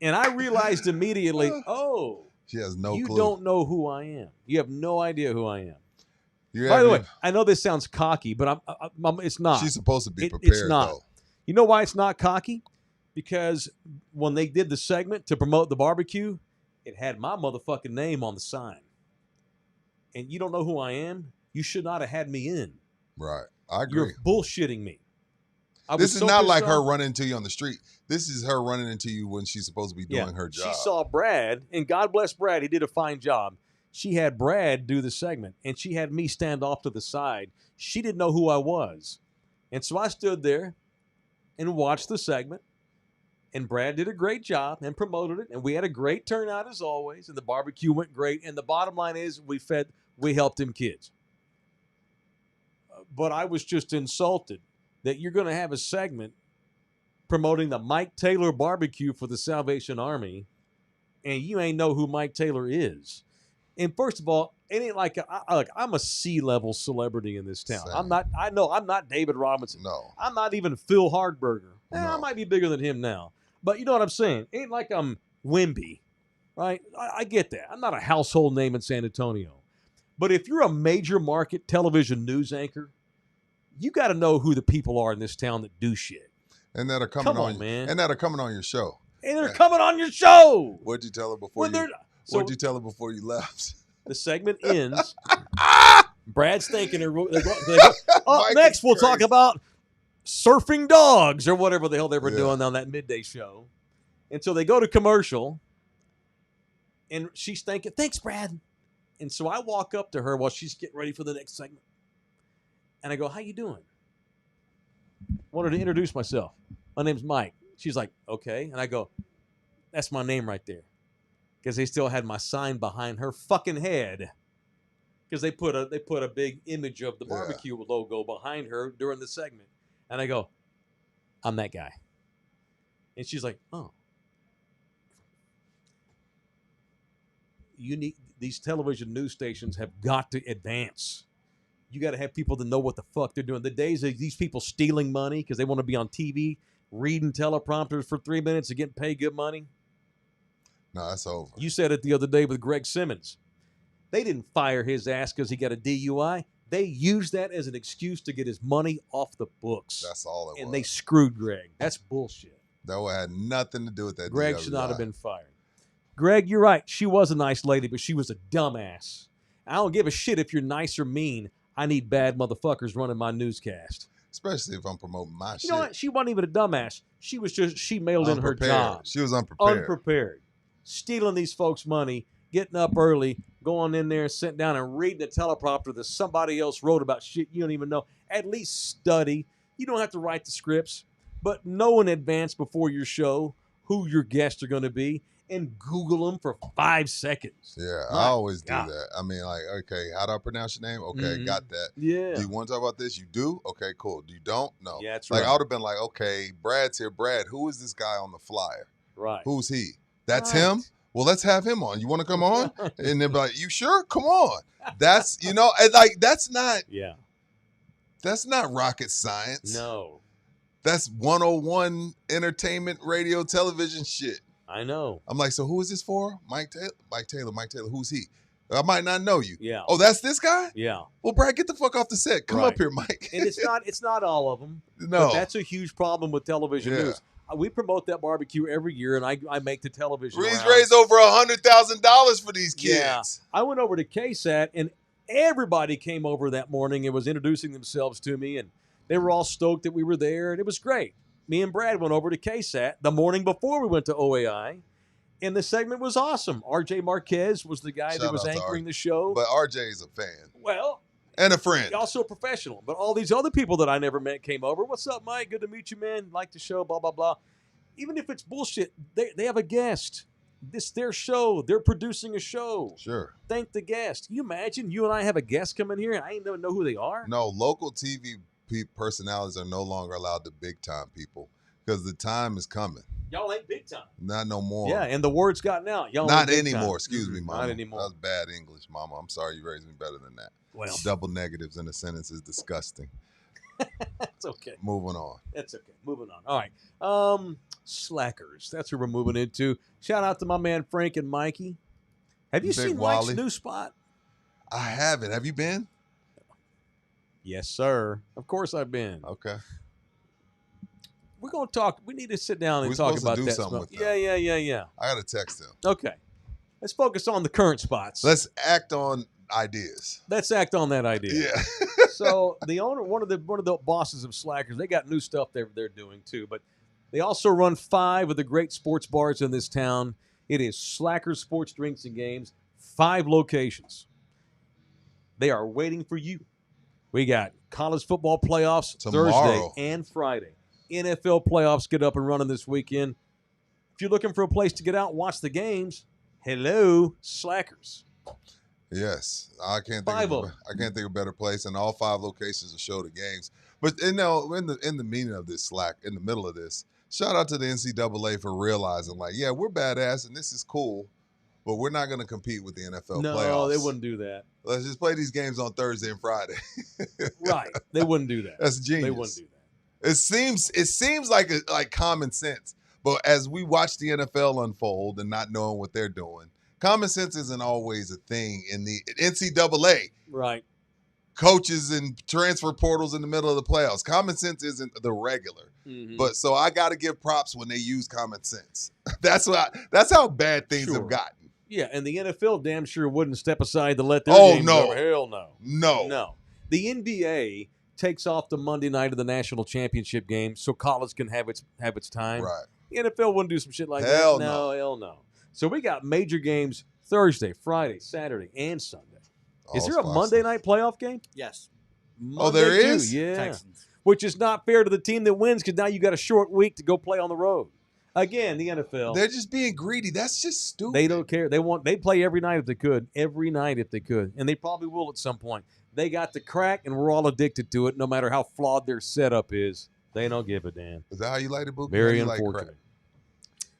And I realized immediately, oh, She has no you clue. don't know who I am. You have no idea who I am. You By the way, haven't- I know this sounds cocky, but it's not. she's supposed to be It's prepared, not. though. You know why it's not cocky? Because when they did the segment to promote the barbecue, it had my motherfucking name on the sign. And you don't know who I am? You should not have had me in. Right. I agree. You're bullshitting me. This is not like her running into you on the street. This is her running into you when she's supposed to be doing her job. She saw Brad, and God bless Brad, he did a fine job. She had Brad do the segment, and she had me stand off to the side. She didn't know who I was. And so I stood there and watched the segment, and Brad did a great job and promoted it, and we had a great turnout as always, and the barbecue went great, and the bottom line is we helped them kids. But I was just insulted that you're going to have a segment promoting the Mike Taylor barbecue for the Salvation Army, and you ain't know who Mike Taylor is. And first of all, it ain't like I'm a C-level celebrity in this town. Same. I'm not David Robinson. No. I'm not even Phil Hardberger. I No. might be bigger than him now. But you know what I'm saying? It ain't like I'm Wimby, right? I get that. I'm not a household name in San Antonio. But if you're a major market television news anchor, you got to know who the people are in this town that do shit. And that are coming Come on, on, man. And that are coming on your show. And they're coming on your show. What'd you tell her before When you? they're so What'd you tell her before you left? the segment ends. Brad's thinking up Mike next is we'll talk crazy. about surfing dogs or whatever the hell they were Yeah. doing on that midday show. And so they go to commercial, and she's thinking, thanks, Brad. And so I walk up to her while she's getting ready for the next segment. And I go, how you doing? Wanted to introduce myself. My name's Mike. She's like, okay. And I go, that's my name right there. Because they still had my sign behind her fucking head. Because they put a big image of the Yeah. barbecue logo behind her during the segment. And I go, I'm that guy. And she's like, oh. These television news stations have got to advance. You got to have people that know what the fuck they're doing. The days of these people stealing money because they want to be on TV, reading teleprompters for 3 minutes and getting paid good money. No, that's over. You said it the other day with Greg Simmons. They didn't fire his ass because he got a DUI. They used that as an excuse to get his money off the books. That's all it was. And they screwed Greg. That's bullshit. That had nothing to do with that. Greg DWI. should not have been fired. Greg, you're right. She was a nice lady, but she was a dumbass. I don't give a shit if you're nice or mean. I need bad motherfuckers running my newscast. Especially if I'm promoting my shit. You know what? She wasn't even a dumbass. She mailed in her Unprepared. job. She was unprepared. Unprepared. Stealing these folks' money, getting up early, going in there, sitting down and reading a teleprompter that somebody else wrote about shit you don't even know. At least study. You don't have to write the scripts, but know in advance before your show who your guests are going to be and Google them for 5 seconds. Yeah, My I always do God. that. I mean, like, okay, how do I pronounce your name? Okay, Mhm. got that. Yeah. Do you want to talk about this? You do? Okay, cool. Do you don't? No. Yeah, that's Like, right. I would have been like, okay, Brad's here. Brad, who is this guy on the flyer? Right. Who's he? That's Right. him? Well, let's have him on. You want to come on? And they'll be like, you sure? Come on. That's, and like, that's not rocket science. No. That's 101 entertainment, radio, television shit. I know. I'm like, so who is this for? Mike Taylor. Who's he? I might not know you. Yeah. Oh, that's this guy? Yeah. Well, Brad, get the fuck off the set. Come Right. up here, Mike. And it's not all of them. No. But that's a huge problem with television Yeah. news. We promote that barbecue every year, and I make the television He's rounds. raised over $100,000 for these kids. Yeah. I went over to KSAT, and everybody came over that morning and was introducing themselves to me, and they were all stoked that we were there, and it was great. Me and Brad went over to KSAT the morning before we went to OAI, and the segment was awesome. RJ Marquez was the guy Shout that was out to anchoring RJ. the show. But RJ is a fan Well, and a friend. also a professional. But all these other people that I never met came over. What's up, Mike? Good to meet you, man. Like the show, blah, blah, blah. Even if it's bullshit, they have a guest. This their show. They're producing a show. Sure. Thank the guest. Can you imagine you and I have a guest come in here and I ain't even know who they are? No, local TV personalities are no longer allowed to big time people because the time is coming. Y'all ain't big time. Not no more. Yeah, and the word's gotten out. Y'all Not ain't big anymore. time. Excuse me, Mama. Not anymore. That was bad English, Mama. I'm sorry you raised me better than that. Well, Double negatives in a sentence is disgusting. that's okay. Moving on. That's okay. Moving on. All right. Slackers. That's who we're moving into. Shout out to my man Frank and Mikey. Have you Big seen Wally. Mike's new spot? I haven't. Have you been? Yes, sir. Of course I've been. Okay. We're gonna talk. We need to sit down and We're talk supposed to about do that. something spot. with that. Yeah. I got to text him. Okay. Let's focus on the current spots. Let's act on ideas. Let's act on that idea. Yeah. So the owner, one of the bosses of Slackers, they got new stuff they're doing too. But they also run 5 of the great sports bars in this town. It is Slackers Sports Drinks and Games, 5 locations. They are waiting for you. We got college football playoffs Thursday Tomorrow. and Friday. NFL playoffs get up and running this weekend. If you're looking for a place to get out and watch the games, hello, Slackers. Yes, I can't think 5 of of I can't think of a better place, and all 5 locations will show the games. But in the meaning of this slack, in the middle of this, shout out to the NCAA for realizing, like, yeah, we're badass and this is cool, but we're not going to compete with the NFL No, playoffs. they wouldn't do that. Let's just play these games on Thursday and Friday. Right, they wouldn't do that. That's genius. They wouldn't do that. It seems like common sense, but as we watch the NFL unfold and not knowing what they're doing, common sense isn't always a thing in the NCAA. Right. Coaches and transfer portals in the middle of the playoffs. Common sense isn't the regular. Mhm. But so I got to give props when they use common sense. That's how bad things Sure. have gotten. Yeah, and the NFL damn sure wouldn't step aside to let their Oh, games no. over. Hell no. No. No. The NBA takes off the Monday night of the national championship game so college can have its time. Right. The NFL wouldn't do some shit like Hell that. no. Hell no. So we got major games Thursday, Friday, Saturday, and Sunday. Is All there a spots. Monday night playoff game? Yes. Monday there too, is? Yeah. Texans. Which is not fair to the team that wins because now you got a short week to go play on the road. Again, the NFL. They're just being greedy. That's just stupid. They don't care. They play every night if they could. Every night if they could. And they probably will at some point. They got the crack and we're all addicted to it no matter how flawed their setup is. They don't give a damn. Is that how you like it, Bookie? How Very you like unfortunate.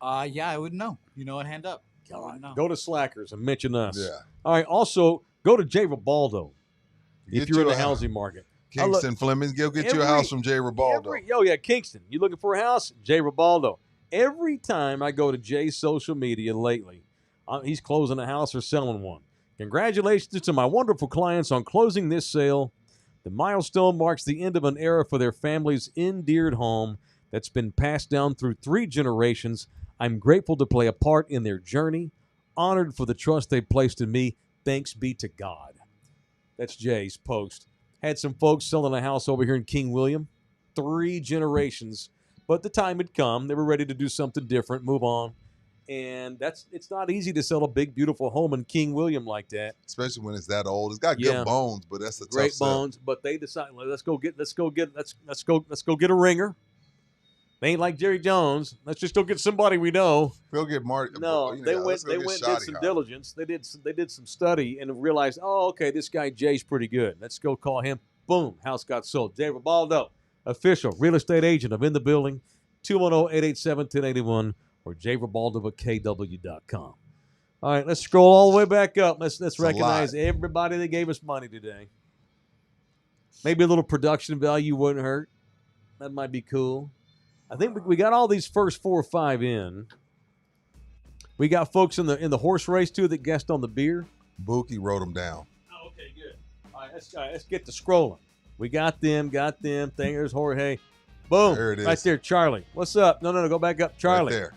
crack? Yeah, I wouldn't know. You know what? Hand up. I wouldn't know. Go to Slackers and mention us. Yeah. All right. Also, go to J. Ribaldo if Get you're in you the a- housing market. Kingston Flemings, go get you a every- house from Jay Ribaldo. Yeah, Kingston. You looking for a house? Jay Ribaldo. Every time I go to Jay's social media lately, he's closing a house or selling one. Congratulations to my wonderful clients on closing this sale. The milestone marks the end of an era for their family's endeared home that's been passed down through 3 generations. I'm grateful to play a part in their journey, honored for the trust they placed in me. Thanks be to God. That's Jay's post. Had some folks selling a house over here in King William. 3 generations. But the time had come. They were ready to do something different, move on. And it's not easy to sell a big, beautiful home in King William like that. Especially when it's that old. It's got Yeah. good bones, but that's a Great tough sell. bones. But they decided, let's go get a ringer. They ain't like Jerry Jones. Let's just go get somebody we know. Go get Marty. No, you know, they let's went go did get Shoddy some Hop. diligence. They did some study and realized, oh, okay, this guy Jay's pretty good. Let's go call him. Boom, house got sold. Jay Ribaldo, official real estate agent of In the Building, 210-887-1081 or jribaldo@kw.com. All right, let's scroll all the way back up. Let's a recognize lot. everybody that gave us money today. Maybe a little production value wouldn't hurt. That might be cool. I think we got all these first 4 or 5 in. We got folks in the horse race too that guessed on the beer. Bookie wrote them down. Oh, okay, good. All right, let's get to scrolling. We got them. There's Jorge. Boom. There it is. Right there, Charlie. What's up? No, go back up, Charlie. Right there.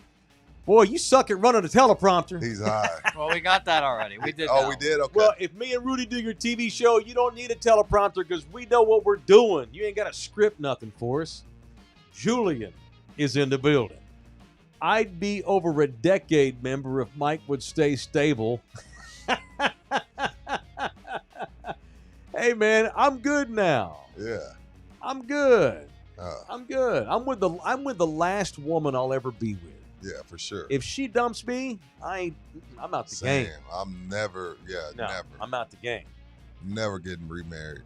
Boy, you suck at running a teleprompter. He's high. Well, we got that already. We did. Oh, know. we did? Okay. Well, if me and Rudy do your TV show, you don't need a teleprompter because we know what we're doing. You ain't got to script nothing for us. Julian is in the building. I'd be over a decade member if Mike would stay stable. Hey, man, I'm good now. Yeah. I'm good. Uh, I'm good. I'm with the last woman I'll ever be with. yeah, for sure. If she dumps me, I'm out the Same. game. I'm never, No, never. I'm out the game. Never getting remarried.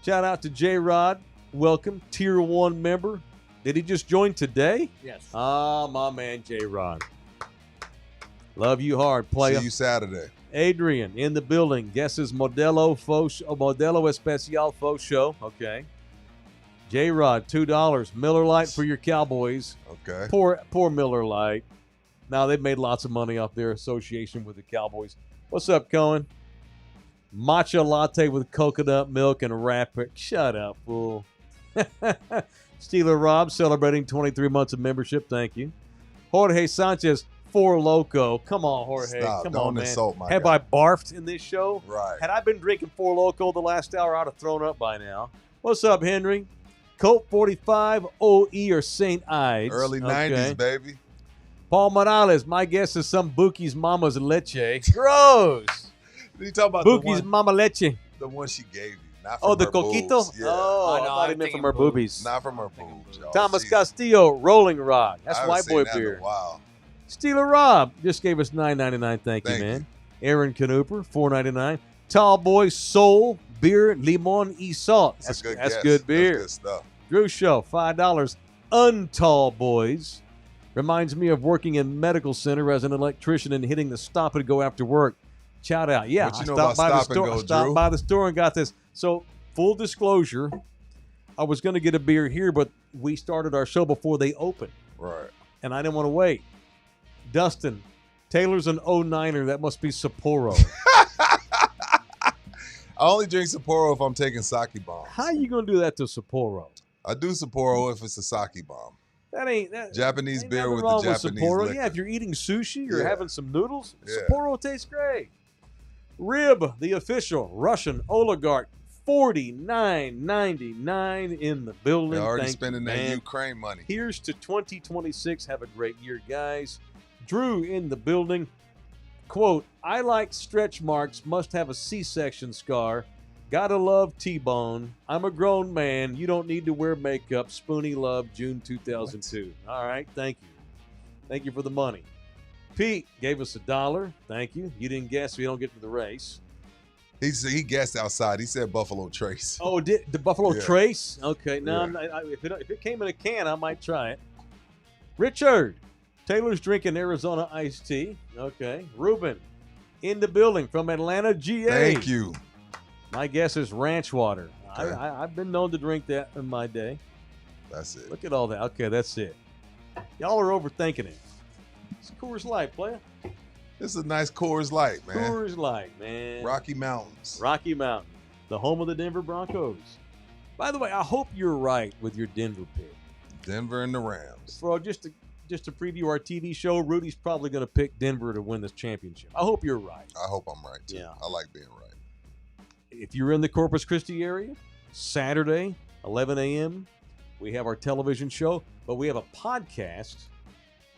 Shout out to J-Rod. Welcome, Tier 1 member. Did he just join today? Yes. Ah, my man J-Rod. Love you hard, player. See you Saturday. Adrian in the building. Guesses Modelo Especial Faux Show. Okay. J-Rod, $2. Miller Lite for your Cowboys. Okay. Poor Miller Lite. Now they've made lots of money off their association with the Cowboys. What's up, Cohen? Matcha latte with coconut milk and wrapper. Shut up, fool. Steeler Rob celebrating 23 months of membership. Thank you. Jorge Sanchez, Four Loco. Come on, Jorge. Stop. Come Don't on, man. insult my Have guy. I barfed in this show? Right. Had I been drinking Four Loco the last hour, I'd have thrown up by now. What's up, Henry? Colt 45, OE, or St. Ides. Early 90s, baby. Paul Morales, my guess is some Bookie's mama's leche. Gross. You talking about Bookie's mama leche. the one she gave you, not from Oh, the her coquito? boobs. Yeah. Oh, I no, thought he I'm meant from thinking her boobs. boobies. Not from her boobs, y'all. Thomas She's- Castillo, Rolling Rock. That's I haven't white seen boy that in a beer. while. Steeler Rob just gave us $9.99. Thank you, Thank man. Aaron Canooper, $4.99. Tall Boy Soul Beer Limon y Salt. That's a good That's guess. good beer. That's good stuff. Drew Show, $5. Untall Boys. Reminds me of working in medical center as an electrician and hitting the stop and go after work. Shout out. Yeah, What you I know stopped about by the stop and store. go, I stopped Drew? by the store and got this. So, full disclosure, I was going to get a beer here, but we started our show before they opened, Right. and I didn't want to wait. Dustin, Taylor's an 09er. That must be Sapporo. I only drink Sapporo if I'm taking sake bombs. How you going to do that to Sapporo? I do Sapporo if it's a sake bomb. That ain't that. Japanese ain't beer nothing with wrong the Japanese Sapporo. liquor. Yeah, if you're eating sushi or Yeah. having some noodles, Yeah. Sapporo tastes great. Rib, the official Russian oligarch, $49.99 in the building. They're already Thank spending you, that man. Ukraine money. Here's to 2026. Have a great year, guys. Drew in the building. Quote, I like stretch marks, must have a C-section scar. Gotta love T-Bone. I'm a grown man. You don't need to wear makeup. Spoonie Love, June 2002. All right, thank you. Thank you for the money. Pete gave us $1. Thank you. You didn't guess, so you don't get to the race. He guessed outside. He said Buffalo Trace. Oh, did the Buffalo Yeah. Trace? Okay, no, Yeah. if it came in a can, I might try it. Richard, Taylor's drinking Arizona iced tea. Okay. Ruben, in the building from Atlanta, GA. Thank you. My guess is ranch water. Okay. I've been known to drink that in my day. That's it. Look at all that. Okay, that's it. Y'all are overthinking it. It's Coors Light, player. This is a nice Coors Light, man. Coors Light, man. Rocky Mountains. Rocky Mountain, the home of the Denver Broncos. By the way, I hope you're right with your Denver pick. Denver and the Rams. Bro, just to preview our TV show, Rudy's probably going to pick Denver to win this championship. I hope you're right. I hope I'm right, too. Yeah. I like being right. If you're in the Corpus Christi area, Saturday, 11 a.m., we have our television show, but we have a podcast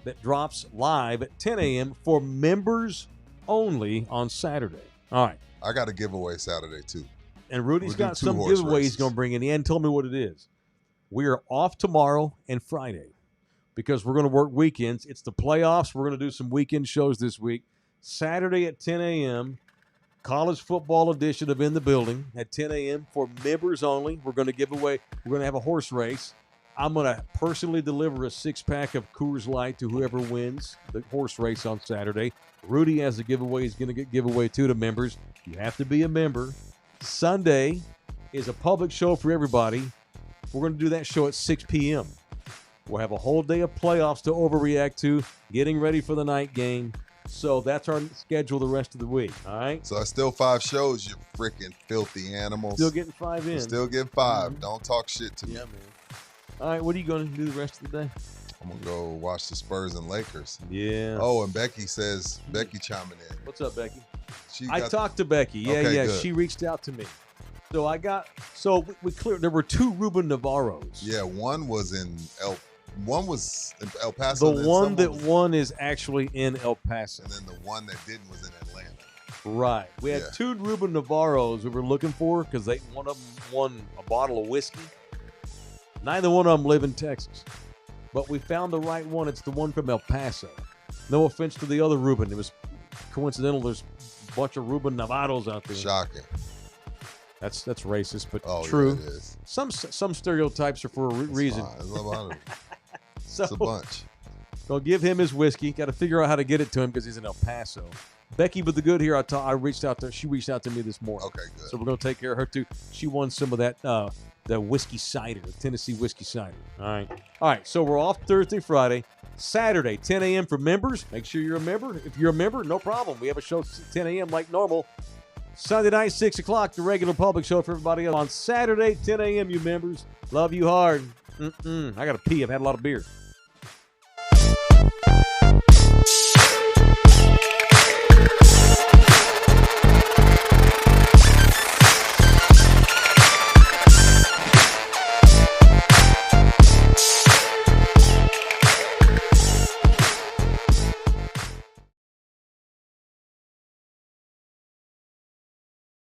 that drops live at 10 a.m. for members only on Saturday. All right. I got a giveaway Saturday, too. And Rudy's We'll do got two some horse giveaways he's races. going to bring in. He hadn't told me what it is. We are off tomorrow and Friday because we're going to work weekends. It's the playoffs. We're going to do some weekend shows this week. Saturday at 10 a.m., college football edition of In the Building at 10 a.m. for members only. We're going to give away, we're going to have a horse race. I'm going to personally deliver a 6-pack of Coors Light to whoever wins the horse race on Saturday. Rudy has a giveaway. He's going to get giveaway too to members. You have to be a member. Sunday is a public show for everybody. We're going to do that show at 6 p.m. We'll have a whole day of playoffs to overreact to, getting ready for the night game. So that's our schedule the rest of the week. All right. So it's still 5 shows, you freaking filthy animals. Still getting 5 in. Still get 5. Don't talk shit to me. Yeah, man. All right. What are you going to do the rest of the day? I'm gonna go watch the Spurs and Lakers. Yeah. Oh, and Becky chiming in. What's up, Becky? She I got- talked to Becky. Yeah, Okay, yeah. good. She reached out to me. So we cleared. There were 2 Ruben Navarros. Yeah, one was in El Paso. The and then one that someone- won is actually in El Paso. and then the one that didn't was in Atlanta. Right. We had Yeah. 2 Ruben Navarros we were looking for because one of them won a bottle of whiskey. Neither one of them live in Texas. But we found the right one. It's the one from El Paso. No offense to the other Ruben. It was coincidental. There's a bunch of Ruben Navarros out there. Shocking. That's racist, but Oh, true. Yeah, it is. Some stereotypes are for a It's reason. fine. It's a lot of it. So It's a bunch. Gonna give him his whiskey. Got to figure out how to get it to him because he's in El Paso. Becky with the good here. I reached out to her. She reached out to me this morning. Okay, good. So we're gonna take care of her too. She won some of that the whiskey cider, the Tennessee whiskey cider. All right. So we're off Thursday, Friday, Saturday, 10 a.m. for members. Make sure you're a member. If you're a member, no problem. We have a show at 10 a.m. like normal. Sunday night, 6 o'clock, the regular public show for everybody else. On Saturday, 10 a.m. You members, love you hard. I gotta pee. I've had a lot of beer.